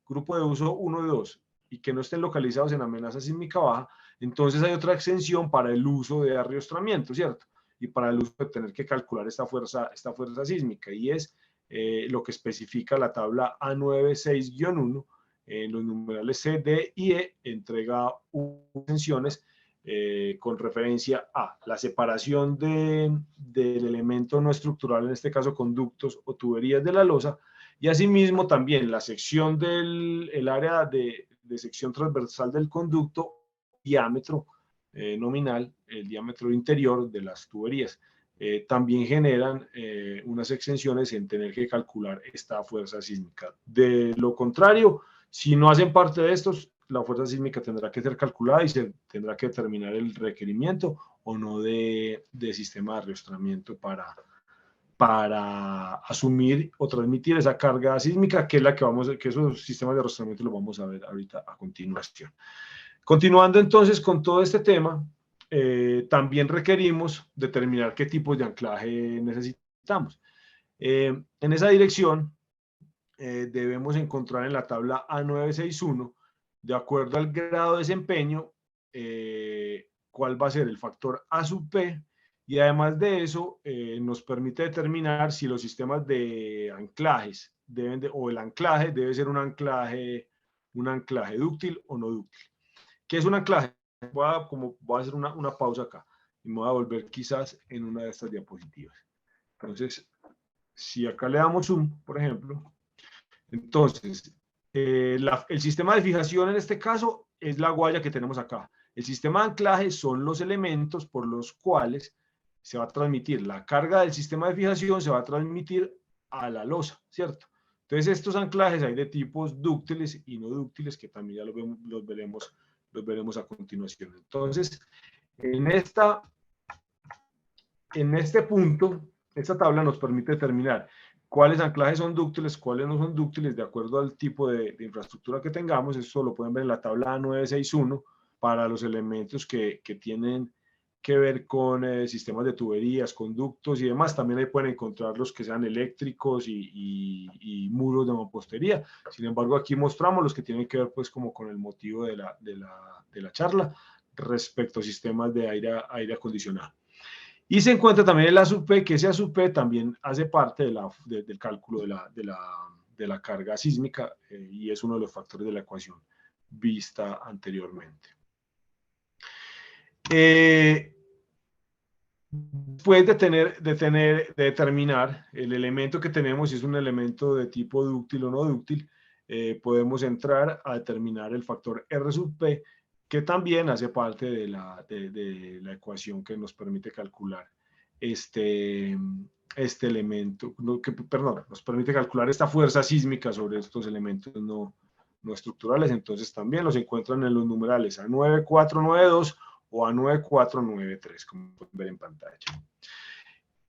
Speaker 2: grupo de uso 1 y 2, y que no estén localizados en amenaza sísmica baja, entonces hay otra exención para el uso de arrastramiento, ¿cierto? Y para el uso de tener que calcular esta fuerza sísmica, y es lo que especifica la tabla A96-1, en los numerales C, D y E, entrega exenciones con referencia a la separación del elemento no estructural, en este caso conductos o tuberías de la losa, y asimismo también la sección del área de sección transversal del conducto, diámetro nominal, el diámetro interior de las tuberías. También generan unas exenciones en tener que calcular esta fuerza sísmica. De lo contrario, si no hacen parte de estos, la fuerza sísmica tendrá que ser calculada y se tendrá que determinar el requerimiento o no de sistema de arrastramiento para asumir o transmitir esa carga sísmica, que es la que esos sistemas de arrastramiento los vamos a ver ahorita a continuación. Continuando entonces con todo este tema, también requerimos determinar qué tipos de anclaje necesitamos. En esa dirección, debemos encontrar en la tabla A961, de acuerdo al grado de desempeño, cuál va a ser el factor A sub P, y además de eso nos permite determinar si los sistemas de anclajes o el anclaje debe ser un anclaje dúctil o no dúctil. ¿Qué es un anclaje? Voy a hacer una pausa acá y me voy a volver quizás en una de estas diapositivas. Entonces, si acá le damos zoom, por ejemplo, entonces, el sistema de fijación en este caso es la guaya que tenemos acá. El sistema de anclaje son los elementos por los cuales se va a transmitir la carga del sistema de fijación, se va a transmitir a la losa, ¿cierto? Entonces, estos anclajes hay de tipos dúctiles y no dúctiles, que también ya los veremos a continuación. Entonces, en este punto, esta tabla nos permite determinar cuáles anclajes son dúctiles, cuáles no son dúctiles, de acuerdo al tipo de infraestructura que tengamos. Esto lo pueden ver en la tabla A961 para los elementos que tienen que ver con sistemas de tuberías, conductos y demás. También ahí pueden encontrar los que sean eléctricos y muros de mampostería. Sin embargo, aquí mostramos los que tienen que ver pues como con el motivo de la charla respecto a sistemas de aire acondicionado. Y se encuentra también el A sub P, que ese A sub P también hace parte del cálculo de la carga sísmica, y es uno de los factores de la ecuación vista anteriormente. Después de determinar el elemento que tenemos, si es un elemento de tipo dúctil o no dúctil, podemos entrar a determinar el factor R sub P, que también hace parte de la ecuación que nos permite calcular este elemento, nos permite calcular esta fuerza sísmica sobre estos elementos no estructurales. Entonces también los encuentran en los numerales A9492 o A9493, como pueden ver en pantalla.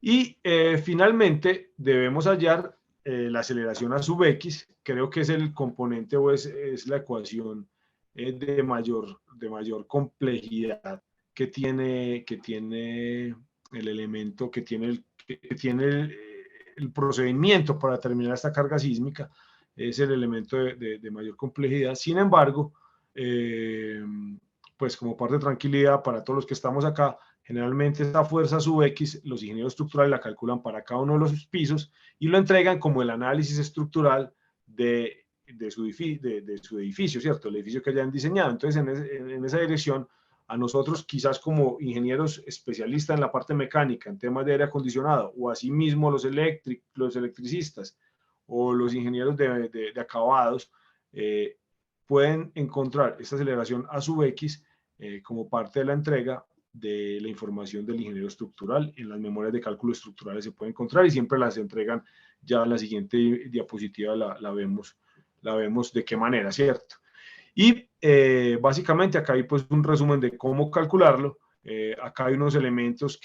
Speaker 2: Y finalmente debemos hallar la aceleración A sub X. Creo que es el componente o es la ecuación de mayor complejidad que tiene el elemento, que tiene el procedimiento para determinar esta carga sísmica. Es el elemento de mayor complejidad. Sin embargo, pues como parte de tranquilidad para todos los que estamos acá, generalmente esta fuerza sub X, los ingenieros estructurales la calculan para cada uno de los pisos y lo entregan como el análisis estructural de su edificio, ¿cierto? El edificio que hayan diseñado. Entonces, en esa dirección A nosotros, quizás como ingenieros especialistas en la parte mecánica, en temas de aire acondicionado, o asimismo los electricistas o los ingenieros de acabados, pueden encontrar esta aceleración a sub X como parte de la entrega de la información del ingeniero estructural. En las memorias de cálculo estructurales se puede encontrar y siempre las entregan. Ya en la siguiente diapositiva la vemos de qué manera, ¿cierto? Y básicamente acá hay pues un resumen de cómo calcularlo. Acá hay unos elementos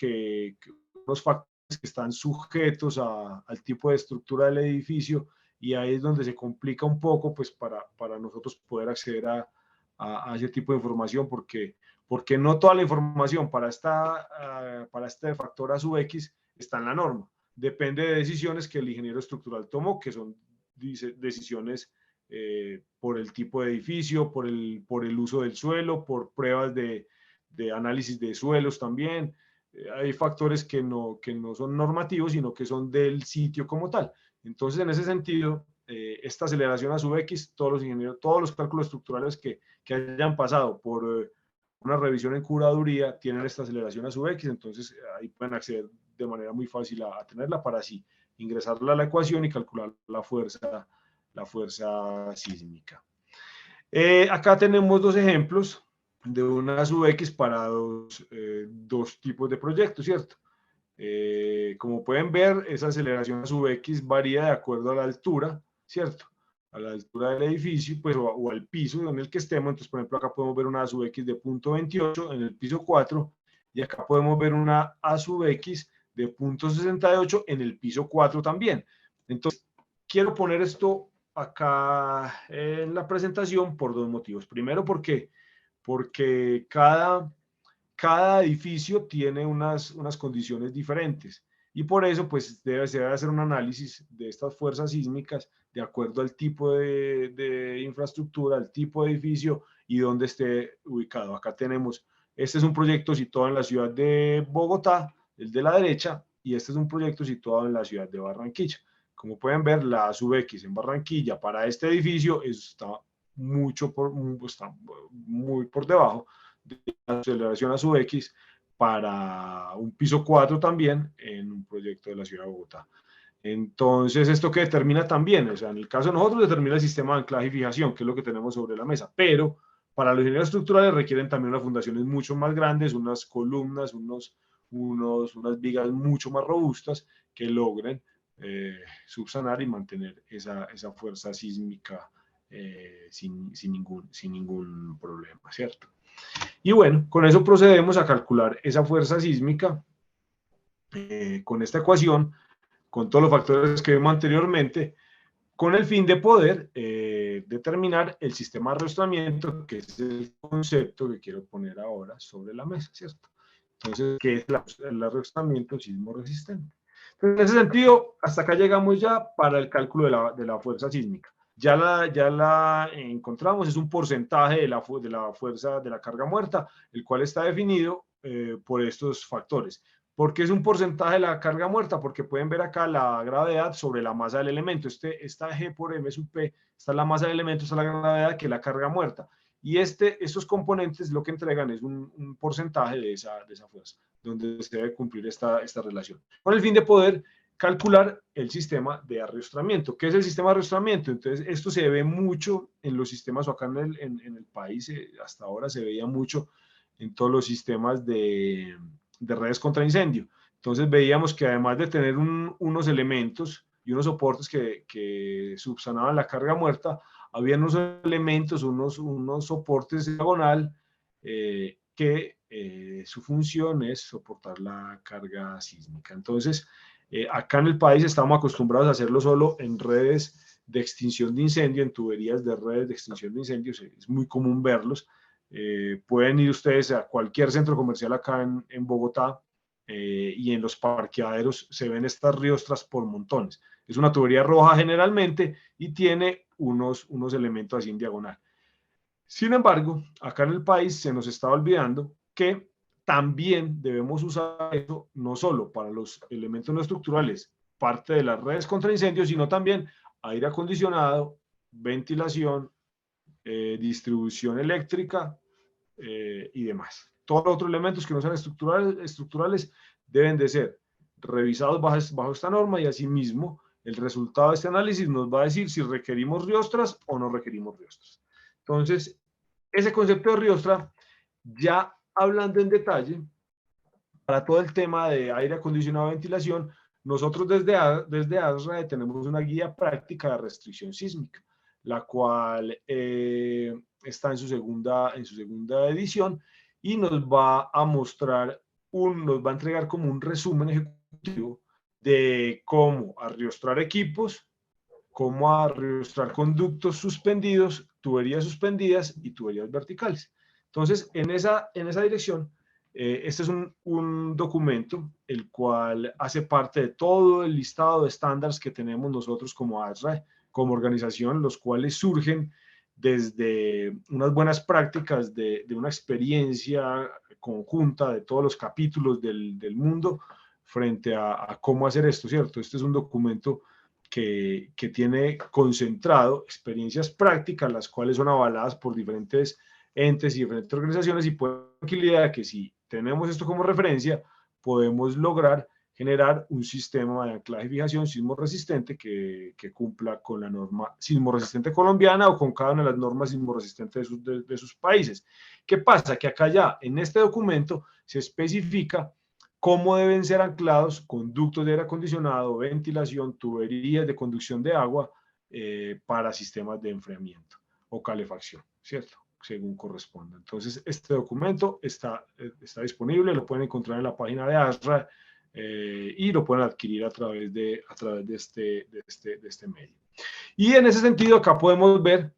Speaker 2: unos factores que están sujetos al tipo de estructura del edificio, y ahí es donde se complica un poco pues para nosotros poder acceder a ese tipo de información, porque no toda la información para este factor a sub X está en la norma. Depende de decisiones que el ingeniero estructural tomó, que son decisiones por el tipo de edificio, por el uso del suelo, por pruebas de análisis de suelos también. Hay factores que no son normativos, sino que son del sitio como tal. Entonces, en ese sentido, esta aceleración a sub X, todos los ingenieros, todos los cálculos estructurales que hayan pasado por una revisión en curaduría tienen esta aceleración a sub X, entonces ahí pueden acceder de manera muy fácil a tenerla para así ingresarla a la ecuación y calcular la fuerza sísmica. Acá tenemos dos ejemplos de una sub X para dos tipos de proyectos, ¿cierto? Como pueden ver, esa aceleración a sub X varía de acuerdo a la altura, ¿cierto? A la altura del edificio, pues, o al piso en el que estemos. Entonces, por ejemplo, acá podemos ver una A sub X de 0.28 en el piso 4, y acá podemos ver una A sub X de 0.68 en el piso 4 también. Entonces, quiero poner esto acá en la presentación por dos motivos. Primero, porque cada edificio tiene unas condiciones diferentes, y por eso pues se debe hacer un análisis de estas fuerzas sísmicas de acuerdo al tipo de infraestructura, al tipo de edificio y dónde esté ubicado. Acá tenemos, este es un proyecto situado en la ciudad de Bogotá, el de la derecha, y este es un proyecto situado en la ciudad de Barranquilla. Como pueden ver, la sub X en Barranquilla para este edificio está muy por debajo de la aceleración a sub X para un piso 4 también en un proyecto de la ciudad de Bogotá. Entonces, ¿esto qué determina también? O sea, en el caso de nosotros determina el sistema de anclaje y fijación, que es lo que tenemos sobre la mesa, pero para los ingenieros estructurales requieren también unas fundaciones mucho más grandes, unas columnas, unas vigas mucho más robustas que logren subsanar y mantener esa fuerza sísmica sin ningún problema, ¿cierto? Y bueno, con eso procedemos a calcular esa fuerza sísmica con esta ecuación, con todos los factores que vimos anteriormente, con el fin de poder determinar el sistema de arrastramiento, que es el concepto que quiero poner ahora sobre la mesa, ¿cierto? Entonces, ¿qué es el arrastramiento sismo resistente? Entonces, en ese sentido, hasta acá llegamos ya para el cálculo de la fuerza sísmica. Ya la encontramos, es un porcentaje de la fuerza de la carga muerta, el cual está definido por estos factores. ¿Por qué es un porcentaje de la carga muerta? Porque pueden ver acá la gravedad sobre la masa del elemento. Esta G por M sub P, esta es la masa del elemento, esta es la gravedad, que es la carga muerta. Y estos componentes lo que entregan es un porcentaje de esa fuerza, donde se debe cumplir esta relación, con el fin de poder calcular el sistema de arrastramiento. ¿Qué es el sistema de arrastramiento? Entonces, esto se ve mucho en los sistemas, o acá en el país, hasta ahora se veía mucho en todos los sistemas de redes contra incendio. Entonces, veíamos que además de tener unos elementos y unos soportes que subsanaban la carga muerta, había unos elementos, unos soportes diagonal que su función es soportar la carga sísmica. Entonces, acá en el país estamos acostumbrados a hacerlo solo en redes de extinción de incendio, en tuberías de redes de extinción de incendios, es muy común verlos. Pueden ir ustedes a cualquier centro comercial acá en Bogotá y en los parqueaderos se ven estas riostras por montones. Es una tubería roja generalmente y tiene unos elementos así en diagonal. Sin embargo, acá en el país se nos está olvidando que también debemos usar eso no solo para los elementos no estructurales, parte de las redes contra incendios, sino también aire acondicionado, ventilación, distribución eléctrica, y demás. Todos los otros elementos que no sean estructurales deben de ser revisados bajo esta norma, y asimismo el resultado de este análisis nos va a decir si requerimos riostras o no requerimos riostras. Entonces, ese concepto de riostra, ya hablando en detalle, para todo el tema de aire acondicionado y ventilación, nosotros desde ASRAE tenemos una guía práctica de restricción sísmica, la cual está en su segunda edición, y nos va a mostrar, nos va a entregar como un resumen ejecutivo de cómo arriostrar equipos, cómo arriostrar conductos suspendidos, tuberías suspendidas y tuberías verticales. Entonces, en esa dirección, este es un documento el cual hace parte de todo el listado de estándares que tenemos nosotros como ASRAE, como organización, los cuales surgen desde unas buenas prácticas de una experiencia conjunta de todos los capítulos del mundo frente a cómo hacer esto, ¿cierto? Este es un documento que tiene concentrado experiencias prácticas, las cuales son avaladas por diferentes entes y diferentes organizaciones, y puede dar tranquilidad de que si tenemos esto como referencia, podemos lograr generar un sistema de anclaje y fijación sismo resistente que cumpla con la norma sismo resistente colombiana o con cada una de las normas sismo resistentes de sus países. ¿Qué pasa? Que acá ya en este documento se especifica cómo deben ser anclados conductos de aire acondicionado, ventilación, tuberías de conducción de agua para sistemas de enfriamiento o calefacción, ¿cierto? Según corresponda. Entonces, este documento está disponible, lo pueden encontrar en la página de ASRA y lo pueden adquirir a través de este medio. Y en ese sentido, acá podemos ver,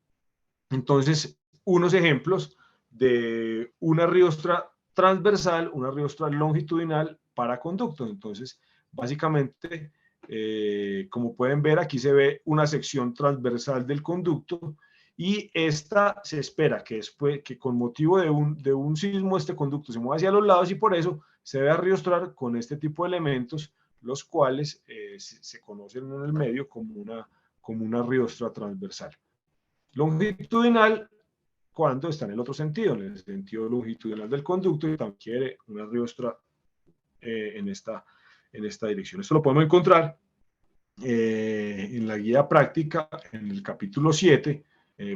Speaker 2: entonces, unos ejemplos de una riostra transversal, una riostra longitudinal para conductos. Entonces, básicamente, como pueden ver, aquí se ve una sección transversal del conducto, y esta se espera que después, que con motivo de un sismo, este conducto se mueva hacia los lados, y por eso se debe arriostrar con este tipo de elementos, los cuales se conocen en el medio como una riostra transversal. Longitudinal, cuando está en el otro sentido, en el sentido longitudinal del conducto, y también quiere una riostra en esta dirección. Esto lo podemos encontrar en la guía práctica, en el capítulo 7,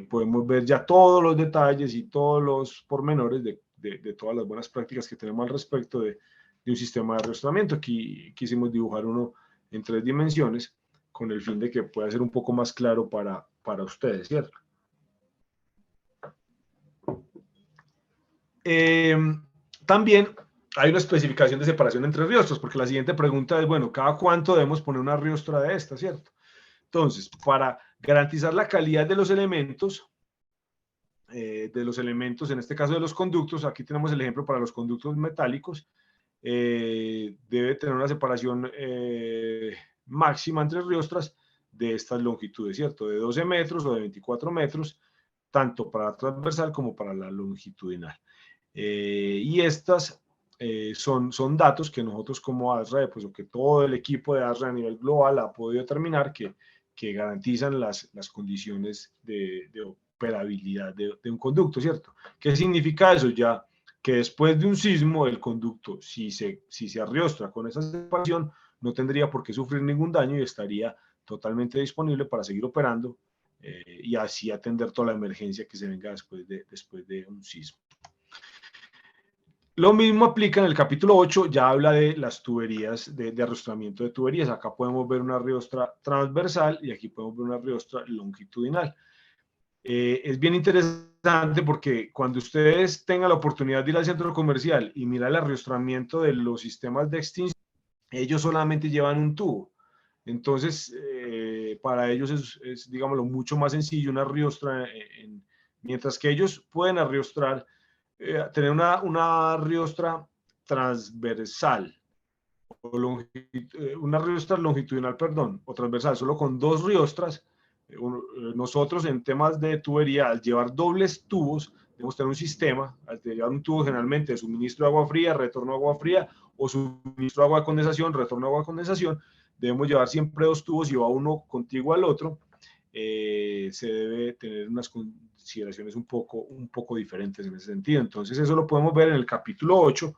Speaker 2: podemos ver ya todos los detalles y todos los pormenores de todas las buenas prácticas que tenemos al respecto de un sistema de arrastramiento. Aquí quisimos dibujar uno en 3 dimensiones con el fin de que pueda ser un poco más claro para ustedes, ¿cierto? También hay una especificación de separación entre riostras, porque la siguiente pregunta es, bueno, ¿cada cuánto debemos poner una riostra de esta, cierto? Entonces, para garantizar la calidad de los elementos, en este caso de los conductos, aquí tenemos el ejemplo para los conductos metálicos, debe tener una separación máxima entre riostras de estas longitudes, ¿cierto? De 12 metros o de 24 metros, tanto para la transversal como para la longitudinal. Y estas son datos que nosotros como ASRAE, pues, o que todo el equipo de ASRAE a nivel global ha podido determinar que garantizan las condiciones de operabilidad de un conducto, ¿cierto? ¿Qué significa eso? Ya que después de un sismo, el conducto, si se arriostra con esa separación, no tendría por qué sufrir ningún daño y estaría totalmente disponible para seguir operando y así atender toda la emergencia que se venga después de un sismo. Lo mismo aplica en el capítulo 8, ya habla de las tuberías, de arrostramiento de tuberías. Acá podemos ver una riostra transversal y aquí podemos ver una riostra longitudinal. Es bien interesante porque cuando ustedes tengan la oportunidad de ir al centro comercial y mirar el arrostramiento de los sistemas de extinción, ellos solamente llevan un tubo. Entonces, para ellos es, digámoslo, mucho más sencillo una riostra, mientras que ellos pueden arriostrar, tener una riostra transversal, una riostra longitudinal, perdón, o transversal, solo con 2 riostras. Nosotros en temas de tubería, al llevar dobles tubos, debemos tener un sistema, al llevar un tubo generalmente de suministro de agua fría, retorno de agua fría, o suministro de agua de condensación, retorno de agua de condensación, debemos llevar siempre 2 tubos y va uno contiguo al otro. Se debe tener unas consideraciones un poco diferentes en ese sentido. Entonces eso lo podemos ver en el capítulo 8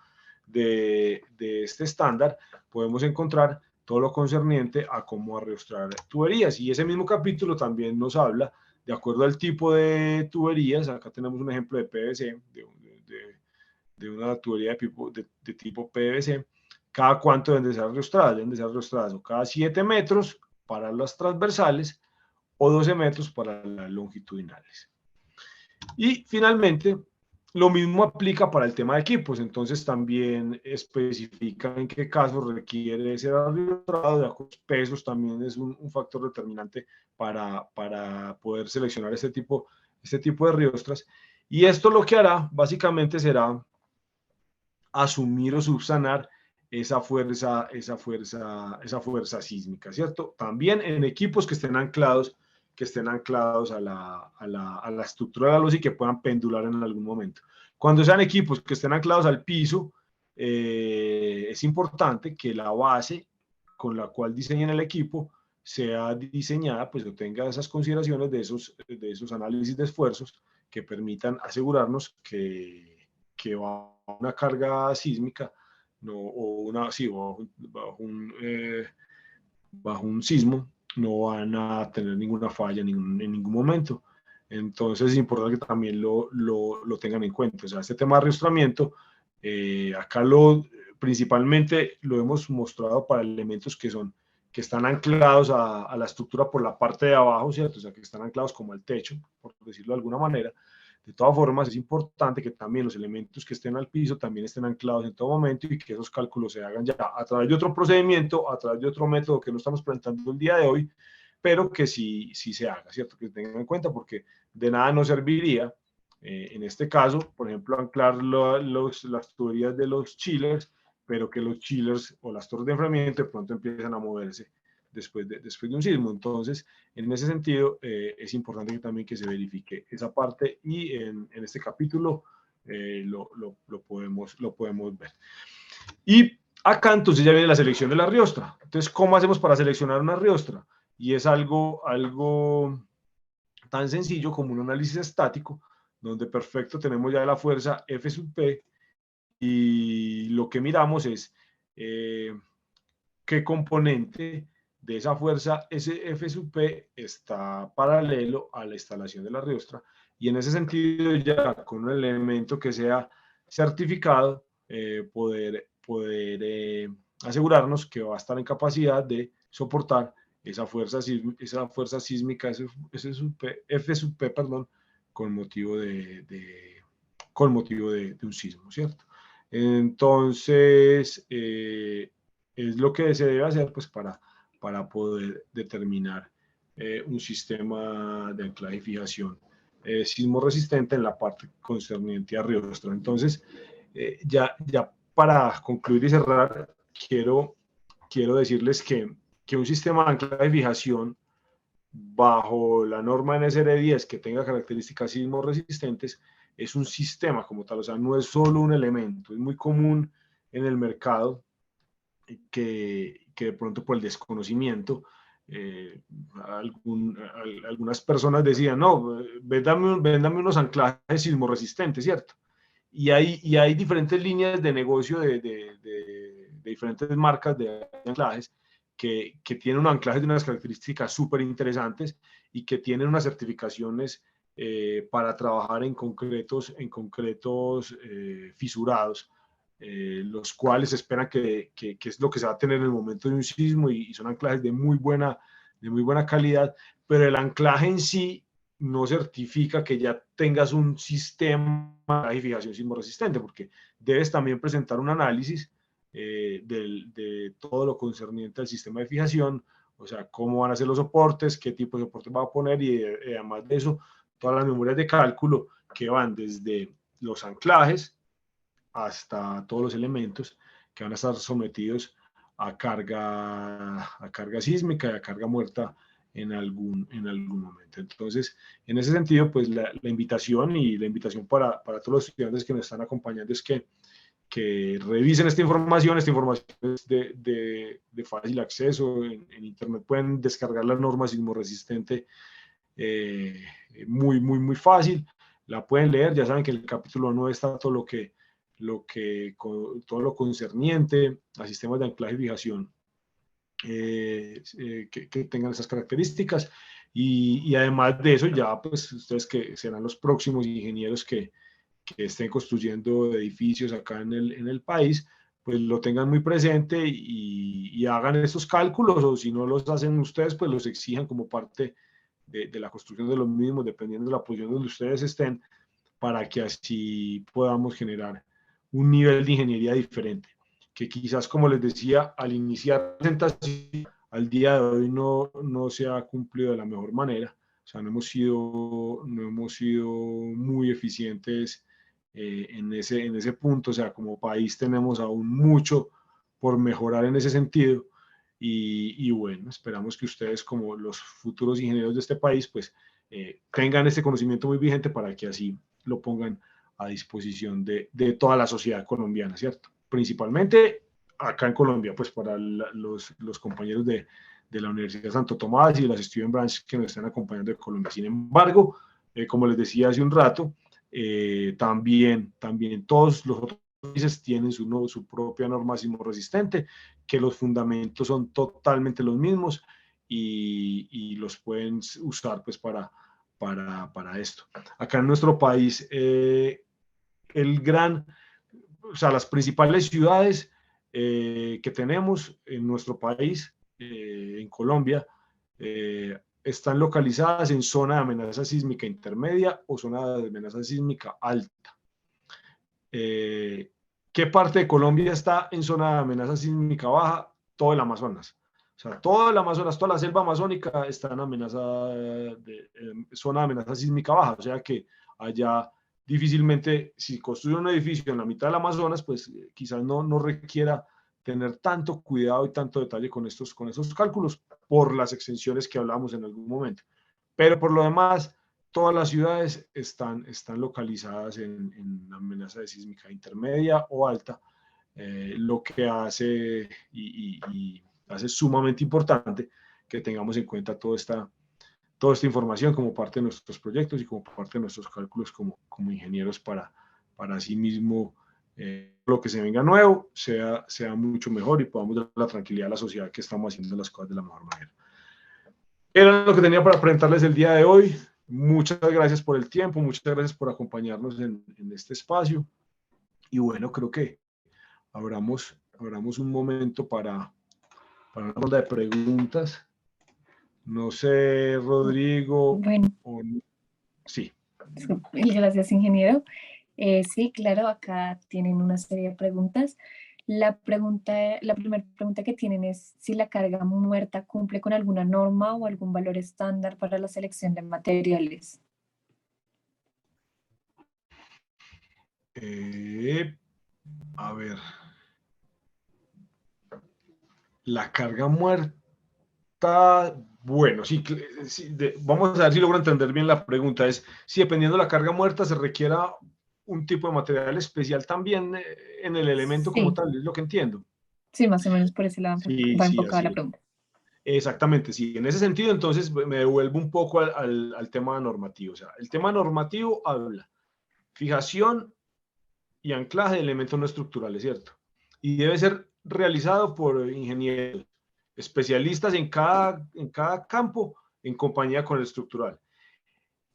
Speaker 2: de este estándar. Podemos encontrar todo lo concerniente a cómo arreostrar tuberías, y ese mismo capítulo también nos habla de acuerdo al tipo de tuberías. Acá tenemos un ejemplo de PVC, de una tubería de tipo PVC. Cada cuánto deben de ser arreostradas. Deben de ser arreostradas o cada 7 metros para las transversales o 12 metros para las longitudinales. Y finalmente, lo mismo aplica para el tema de equipos. Entonces también especifica en qué casos requiere ser arreostrado. De acuerdo, pesos también es un factor determinante para poder seleccionar este tipo de riostras. Y esto lo que hará básicamente será asumir o subsanar esa fuerza sísmica, ¿cierto? También en equipos que estén anclados a la estructura de la losa y que puedan pendular en algún momento. Cuando sean equipos que estén anclados al piso, es importante que la base con la cual diseñen el equipo sea diseñada, pues, o tenga esas consideraciones de esos análisis de esfuerzos que permitan asegurarnos que va una carga sísmica, no, o una, sí, bajo un sismo, no van a tener ninguna falla en ningún momento. Entonces es importante que también lo tengan en cuenta. O sea, este tema de arrastramiento, acá principalmente lo hemos mostrado para elementos que están anclados a la estructura por la parte de abajo, ¿cierto? O sea, que están anclados como al techo, por decirlo de alguna manera. De todas formas, es importante que también los elementos que estén al piso también estén anclados en todo momento y que esos cálculos se hagan ya a través de otro procedimiento, a través de otro método que no estamos presentando el día de hoy, pero que sí se haga, ¿cierto? Que tengan en cuenta, porque de nada nos serviría, en este caso, por ejemplo, anclar las tuberías de los chillers, pero que los chillers o las torres de enfriamiento de pronto empiezan a moverse después de un sismo. Entonces, en ese sentido, es importante que también que se verifique esa parte, y en este capítulo lo podemos ver. Y acá entonces ya viene la selección de la riostra. Entonces, ¿cómo hacemos para seleccionar una riostra? Y es algo tan sencillo como un análisis estático, donde perfecto tenemos ya la fuerza F sub P, y lo que miramos es qué componente de esa fuerza F sub P está paralelo a la instalación de la riostra, y en ese sentido ya con un elemento que sea certificado, poder asegurarnos que va a estar en capacidad de soportar esa fuerza sísmica F sub P, perdón, con motivo de un sismo, ¿cierto? Entonces, es lo que se debe hacer, pues, para poder determinar un sistema de anclaje y fijación sismo resistente en la parte concerniente a riostra. Entonces, ya para concluir y cerrar, quiero decirles que un sistema de anclaje y fijación bajo la norma NSR 10 que tenga características sismo resistentes es un sistema como tal. O sea, no es solo un elemento. Es muy común en el mercado que de pronto por el desconocimiento, algunas personas decían, no, véndame unos anclajes sismoresistentes, ¿cierto? Y hay diferentes líneas de negocio de diferentes marcas de anclajes que tienen un anclaje de unas características súper interesantes y que tienen unas certificaciones para trabajar en concretos fisurados, los cuales esperan que es lo que se va a tener en el momento de un sismo, y son anclajes de muy buena calidad, pero el anclaje en sí no certifica que ya tengas un sistema de fijación sismo resistente, porque debes también presentar un análisis de todo lo concerniente al sistema de fijación, o sea, cómo van a ser los soportes, qué tipo de soporte va a poner, y además de eso, todas las memorias de cálculo que van desde los anclajes hasta todos los elementos que van a estar sometidos a carga sísmica y a carga muerta en algún momento. Entonces, en ese sentido, pues la invitación para todos los estudiantes que nos están acompañando es que revisen esta información. Esta información es de fácil acceso en internet. Pueden descargar la norma sismo resistente muy fácil. La pueden leer, ya saben que en el capítulo 9 está todo todo lo concerniente a sistemas de anclaje y fijación que tengan esas características. Y además de eso, ya pues ustedes que serán los próximos ingenieros que estén construyendo edificios acá en el país, pues lo tengan muy presente y hagan estos cálculos, o si no los hacen ustedes, pues los exijan como parte de la construcción de los mismos, dependiendo de la posición donde ustedes estén, para que así podamos generar un nivel de ingeniería diferente, que quizás, como les decía, al iniciar la presentación, al día de hoy no se ha cumplido de la mejor manera. O sea, no hemos sido muy eficientes en ese punto. O sea, como país tenemos aún mucho por mejorar en ese sentido. Y bueno, esperamos que ustedes, como los futuros ingenieros de este país, pues tengan este conocimiento muy vigente para que así lo pongan a disposición de toda la sociedad colombiana, ¿cierto? Principalmente acá en Colombia, pues para los compañeros de la Universidad Santo Tomás y de las Student Branch que nos están acompañando de Colombia. Sin embargo, como les decía hace un rato, también todos los otros países tienen su propia norma sismorresistente, que los fundamentos son totalmente los mismos y los pueden usar pues para esto. Acá en nuestro país, o sea, las principales ciudades que tenemos en nuestro país, en Colombia, están localizadas en zona de amenaza sísmica intermedia o zona de amenaza sísmica alta. ¿Qué parte de Colombia está en zona de amenaza sísmica baja? Todo el Amazonas. O sea, todo el Amazonas, toda la selva amazónica está en zona de amenaza sísmica baja. O sea que allá difícilmente, si construye un edificio en la mitad del Amazonas, pues quizás no requiera tener tanto cuidado y tanto detalle con estos cálculos por las extensiones que hablábamos en algún momento. Pero por lo demás, todas las ciudades están localizadas en amenaza de sísmica intermedia o alta, lo que hace y hace sumamente importante que tengamos en cuenta toda esta información como parte de nuestros proyectos y como parte de nuestros cálculos como ingenieros para así mismo lo que se venga nuevo sea mucho mejor y podamos dar la tranquilidad a la sociedad que estamos haciendo las cosas de la mejor manera. Era lo que tenía para presentarles el día de hoy. Muchas gracias por el tiempo, muchas gracias por acompañarnos en este espacio. Y bueno, creo que abramos un momento para una ronda de preguntas. No sé, Rodrigo.
Speaker 1: Bueno,
Speaker 2: sí.
Speaker 1: Gracias, ingeniero. Sí, claro, acá tienen una serie de preguntas. La primera pregunta que tienen es si la carga muerta cumple con alguna norma o algún valor estándar para la selección de materiales.
Speaker 2: A ver. La carga muerta, bueno, sí, vamos a ver si logro entender bien la pregunta. Es si dependiendo de la carga muerta se requiera un tipo de material especial también en el elemento como
Speaker 1: Sí,
Speaker 2: tal, es lo que entiendo.
Speaker 1: sí, más o menos por ese lado
Speaker 2: Sí,
Speaker 1: va
Speaker 2: sí,
Speaker 1: enfocada
Speaker 2: así
Speaker 1: la
Speaker 2: es.
Speaker 1: pregunta.
Speaker 2: Exactamente, sí. En ese sentido, entonces me devuelvo un poco al tema normativo. O sea, el tema normativo habla fijación y anclaje de elementos no estructurales, ¿cierto? Y debe ser realizado por ingenieros especialistas en cada campo en compañía con el estructural.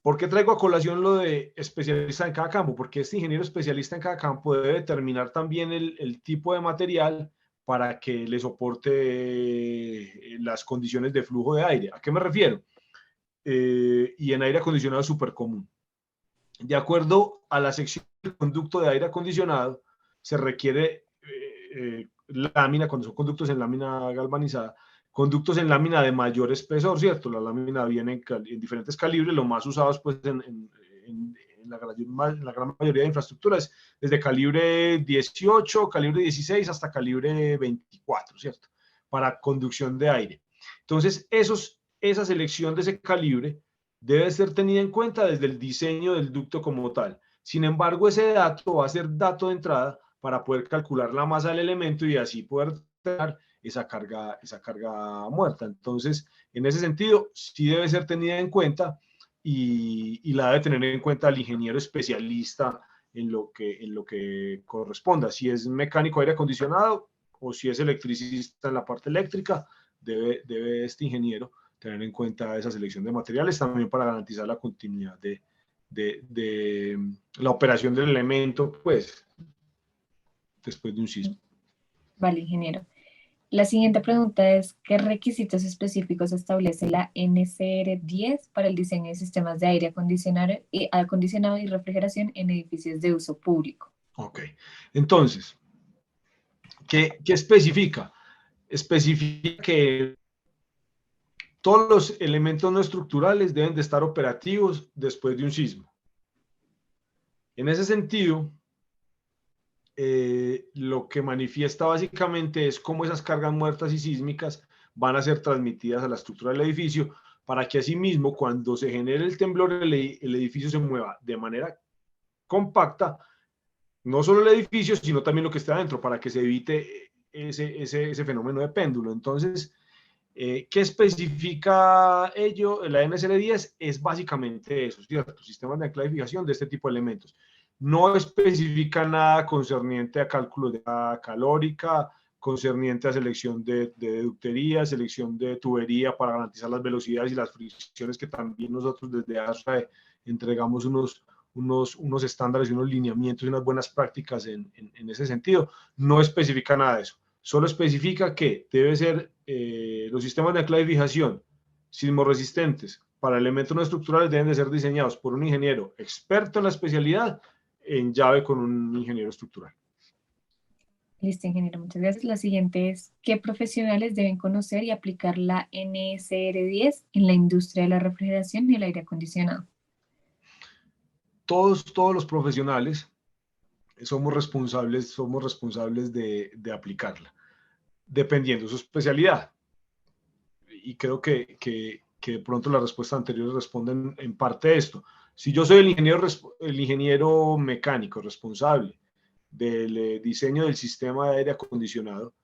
Speaker 2: ¿Por qué traigo a colación lo de especialista en cada campo? Porque este ingeniero especialista en cada campo debe determinar también el tipo de material para que le soporte las condiciones de flujo de aire. ¿A qué me refiero? Y en aire acondicionado es súper común. De acuerdo a la sección del conducto de aire acondicionado, se requiere lámina, cuando son conductos en lámina galvanizada, conductos en lámina de mayor espesor, ¿cierto? La lámina viene en diferentes calibres, los más usados pues en la gran mayoría de infraestructuras, desde calibre 18, calibre 16 hasta calibre 24, ¿cierto? Para conducción de aire. Entonces, esa selección de ese calibre debe ser tenida en cuenta desde el diseño del ducto como tal. Sin embargo, ese dato va a ser dato de entrada para poder calcular la masa del elemento y así poder tener esa carga muerta. Entonces, en ese sentido, sí debe ser tenida en cuenta y la debe tener en cuenta el ingeniero especialista en lo que corresponda. Si es mecánico de aire acondicionado o si es electricista en la parte eléctrica, debe este ingeniero tener en cuenta esa selección de materiales también para garantizar la continuidad de la operación del elemento, pues, después de un sismo.
Speaker 1: Vale, ingeniero. La siguiente pregunta es, ¿qué requisitos específicos establece la NCR10 para el diseño de sistemas de acondicionado y refrigeración en edificios de uso público?
Speaker 2: Ok, entonces, ¿qué especifica? Especifica que todos los elementos no estructurales deben de estar operativos después de un sismo. En ese sentido, lo que manifiesta básicamente es cómo esas cargas muertas y sísmicas van a ser transmitidas a la estructura del edificio para que asimismo cuando se genere el temblor el edificio se mueva de manera compacta, no solo el edificio, sino también lo que está adentro, para que se evite ese fenómeno de péndulo. Entonces, ¿qué especifica ello? La NCR10 es básicamente eso, ¿cierto? Sistemas de clasificación de este tipo de elementos. No especifica nada concerniente a cálculos de calórica, concerniente a selección de ductería, selección de tubería para garantizar las velocidades y las fricciones, que también nosotros desde ASRAE entregamos unos estándares y unos lineamientos y unas buenas prácticas en ese sentido. No especifica nada de eso. Solo especifica que debe ser los sistemas de anclaje y fijación sismoresistentes para elementos no estructurales deben de ser diseñados por un ingeniero experto en la especialidad en llave con un ingeniero estructural.
Speaker 1: Listo, ingeniero, muchas gracias. La siguiente es, ¿qué profesionales deben conocer y aplicar la NSR10 en la industria de la refrigeración y el aire acondicionado?
Speaker 2: Todos los profesionales somos responsables de aplicarla, dependiendo de su especialidad. Y creo que de pronto las respuestas anteriores responden en parte a esto. Si yo soy el ingeniero mecánico responsable del diseño del sistema de aire acondicionado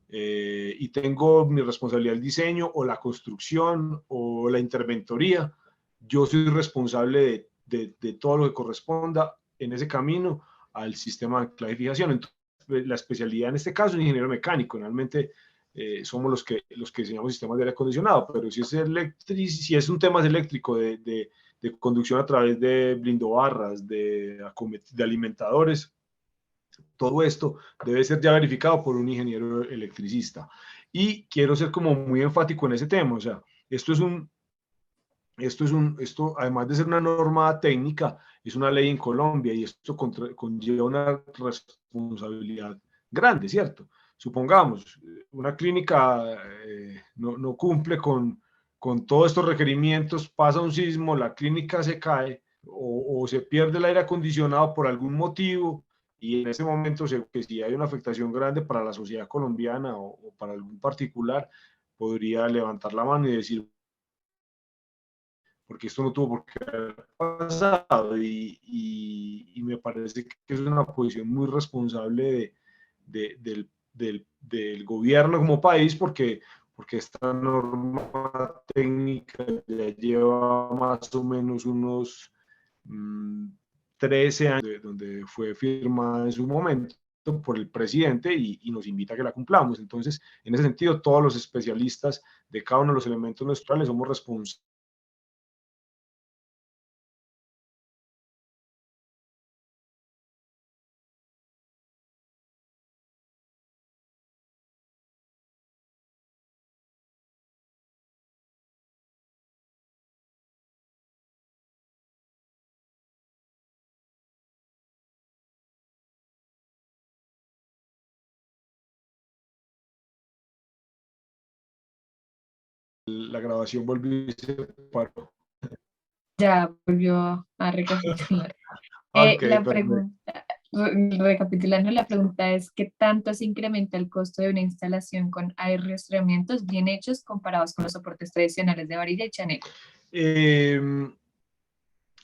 Speaker 2: y tengo mi responsabilidad el diseño o la construcción o la interventoría, yo soy responsable de todo lo que corresponda en ese camino al sistema de clasificación. Entonces, la especialidad en este caso es ingeniero mecánico. Realmente somos los que diseñamos sistemas de aire acondicionado, pero si es un tema eléctrico de conducción a través de blindobarras, de alimentadores, todo esto debe ser ya verificado por un ingeniero electricista. Y quiero ser como muy enfático en ese tema, o sea, esto además de ser una norma técnica, es una ley en Colombia y esto conlleva una responsabilidad grande, ¿cierto? Supongamos, una clínica no cumple con todos estos requerimientos, pasa un sismo, la clínica se cae o se pierde el aire acondicionado por algún motivo y en ese momento, que si hay una afectación grande para la sociedad colombiana o para algún particular, podría levantar la mano y decir, porque esto no tuvo por qué haber pasado y me parece que es una posición muy responsable del gobierno como país porque esta norma técnica ya lleva más o menos unos 13 años donde fue firmada en su momento por el presidente y nos invita a que la cumplamos. Entonces, en ese sentido, todos los especialistas de cada uno de los elementos nuestros somos responsables. La grabación volvió y se paró.
Speaker 1: Ya volvió a recapitular.
Speaker 2: Ok,
Speaker 1: La
Speaker 2: perfecto.
Speaker 1: pregunta, recapitulando, la pregunta es, ¿qué tanto se incrementa el costo de una instalación con aeroestrellamientos bien hechos comparados con los soportes tradicionales de varilla y Chanel?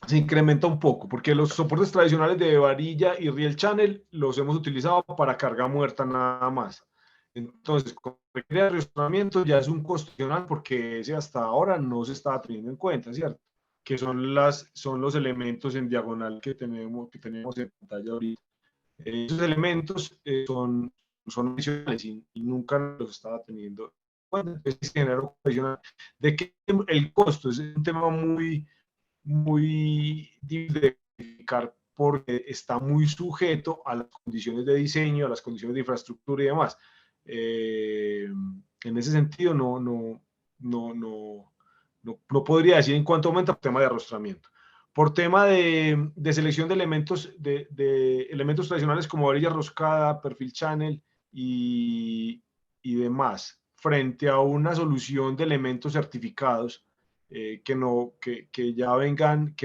Speaker 2: Se incrementa un poco, porque los soportes tradicionales de varilla y riel channel los hemos utilizado para carga muerta nada más. Entonces, con requiere de arrastramiento ya es un costo adicional porque ese hasta ahora no se estaba teniendo en cuenta, ¿cierto? que son los elementos en diagonal que tenemos en pantalla ahorita. Esos elementos son adicionales y nunca los estaba teniendo. Bueno, es género adicional. De que el costo es un tema muy difícil de verificar porque está muy sujeto a las condiciones de diseño, a las condiciones de infraestructura y demás. En ese sentido, no podría decir en cuánto aumenta el tema de arrostramiento. Por tema de selección de elementos tradicionales como varilla roscada, perfil channel y demás, frente a una solución de elementos certificados que ya vengan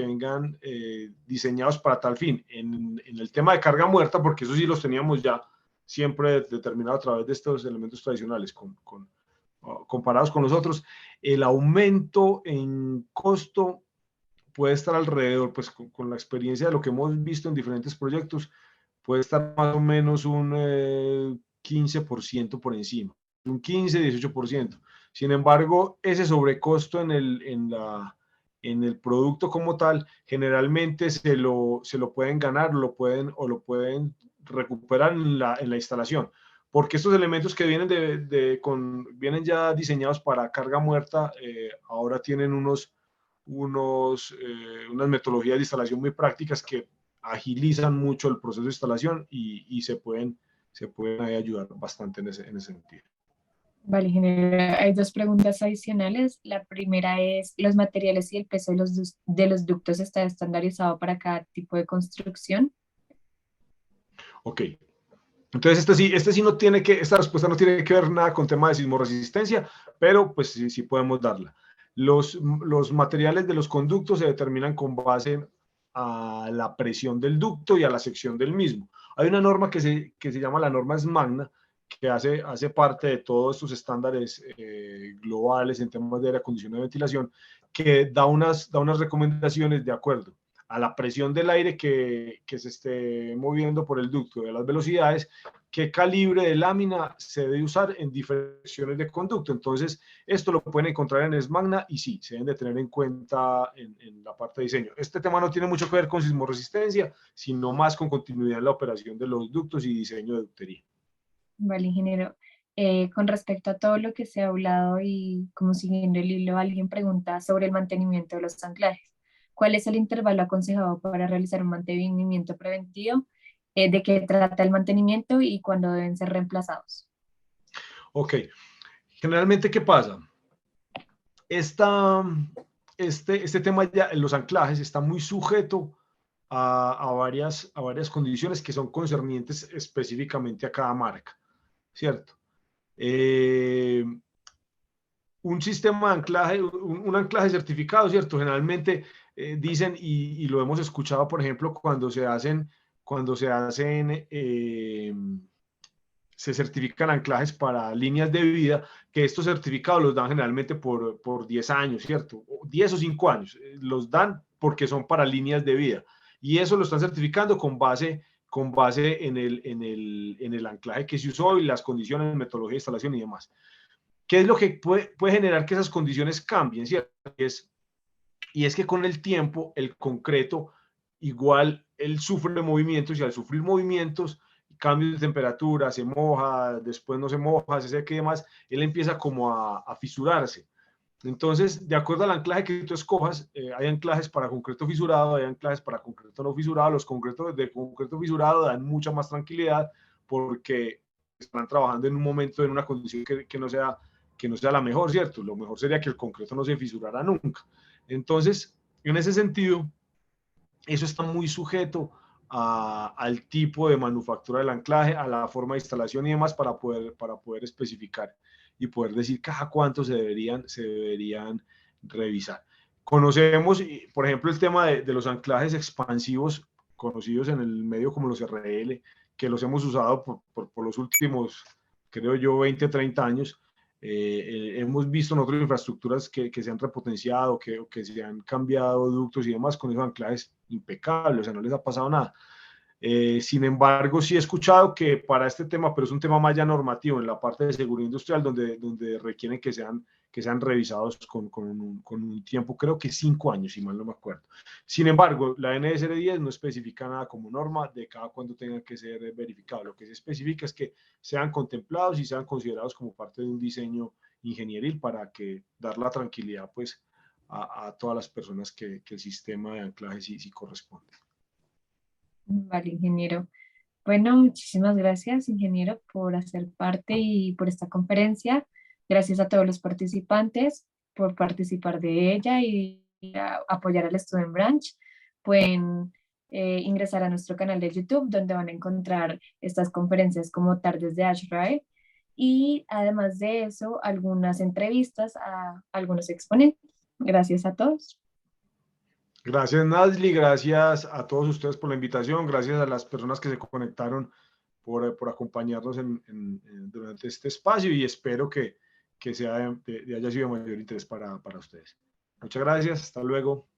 Speaker 2: diseñados para tal fin. En el tema de carga muerta, porque eso sí los teníamos ya siempre determinado a través de estos elementos tradicionales comparados con los otros, el aumento en costo puede estar alrededor, pues con la experiencia de lo que hemos visto en diferentes proyectos, puede estar más o menos un 15% por encima, un 15-18%. Sin embargo, ese sobrecosto en el producto como tal, generalmente se lo pueden ganar lo pueden recuperar en la instalación. Porque estos elementos que vienen, vienen ya diseñados para carga muerta, ahora tienen unas metodologías de instalación muy prácticas que agilizan mucho el proceso de instalación y se pueden ahí ayudar bastante en ese sentido.
Speaker 1: Vale, ingeniero. Hay dos preguntas adicionales. La primera es, ¿los materiales y el peso de los ductos está estandarizado para cada tipo de construcción?
Speaker 2: Ok. Entonces, esta respuesta no tiene que ver nada con tema de sismoresistencia, pero pues sí podemos darla. Los materiales de los conductos se determinan con base a la presión del ducto y a la sección del mismo. Hay una norma que se llama la norma SMAGNA, que hace parte de todos estos estándares globales en temas de aire acondicionado y ventilación, que da unas recomendaciones de acuerdo a la presión del aire que se esté moviendo por el ducto, de las velocidades, qué calibre de lámina se debe usar en diferentes de conducto. Entonces, esto lo pueden encontrar en SMAGNA y sí, se deben de tener en cuenta en la parte de diseño. Este tema no tiene mucho que ver con sismoresistencia, sino más con continuidad en la operación de los ductos y diseño de ductería.
Speaker 1: Vale, ingeniero. Con respecto a todo lo que se ha hablado y como siguiendo el hilo, alguien pregunta sobre el mantenimiento de los anclajes. ¿Cuál es el intervalo aconsejado para realizar un mantenimiento preventivo? ¿De qué trata el mantenimiento y cuándo deben ser reemplazados?
Speaker 2: Ok. Generalmente, ¿qué pasa? Este tema ya en los anclajes está muy sujeto a varias condiciones que son concernientes específicamente a cada marca, ¿cierto? Un sistema de anclaje, un anclaje certificado, ¿cierto? Generalmente dicen, y lo hemos escuchado, por ejemplo, se certifican anclajes para líneas de vida, que estos certificados los dan generalmente por 10 años, ¿cierto? 10 o 5 años, los dan porque son para líneas de vida. Y eso lo están certificando con base en el anclaje que se usó y las condiciones, metodología de instalación y demás. ¿Qué es lo que puede generar que esas condiciones cambien, ¿cierto? Y es que con el tiempo el concreto igual él sufre movimientos y al sufrir movimientos, cambios de temperatura, se moja, después no se moja, se seca y demás, él empieza como a fisurarse. Entonces, de acuerdo al anclaje que tú escojas, hay anclajes para concreto fisurado, hay anclajes para concreto no fisurado. Los concretos de concreto fisurado dan mucha más tranquilidad porque están trabajando en un momento, en una condición que no sea la mejor, ¿cierto? Lo mejor sería que el concreto no se fisurara nunca. Entonces, en ese sentido, eso está muy sujeto al tipo de manufactura del anclaje, a la forma de instalación y demás para poder especificar y poder decir cada cuánto se deberían revisar. Conocemos, por ejemplo, el tema de los anclajes expansivos conocidos en el medio como los RL, que los hemos usado por los últimos, creo yo, 20, 30 años. Hemos visto en otras infraestructuras que se han repotenciado, que se han cambiado ductos y demás con esos anclajes impecables, o sea, no les ha pasado nada. Sin embargo, sí he escuchado que para este tema, pero es un tema más ya normativo, en la parte de seguridad industrial, donde requieren que sean que sean revisados con un tiempo, creo que 5 años, si mal no me acuerdo. Sin embargo, la NSR 10 no especifica nada como norma de cada cuándo tengan que ser verificados. Lo que se especifica es que sean contemplados y sean considerados como parte de un diseño ingenieril para que dar la tranquilidad pues a todas las personas que el sistema de anclaje sí corresponde.
Speaker 1: Vale, ingeniero. Bueno, muchísimas gracias, ingeniero, por hacer parte y por esta conferencia. Gracias a todos los participantes por participar de ella y apoyar al Student Branch. Pueden ingresar a nuestro canal de YouTube, donde van a encontrar estas conferencias como Tardes de Ashray y además de eso, algunas entrevistas a algunos exponentes. Gracias a todos.
Speaker 2: Gracias, Nazli, gracias a todos ustedes por la invitación, gracias a las personas que se conectaron por acompañarnos durante este espacio y espero que haya sido de mayor interés para ustedes. Muchas gracias, hasta luego.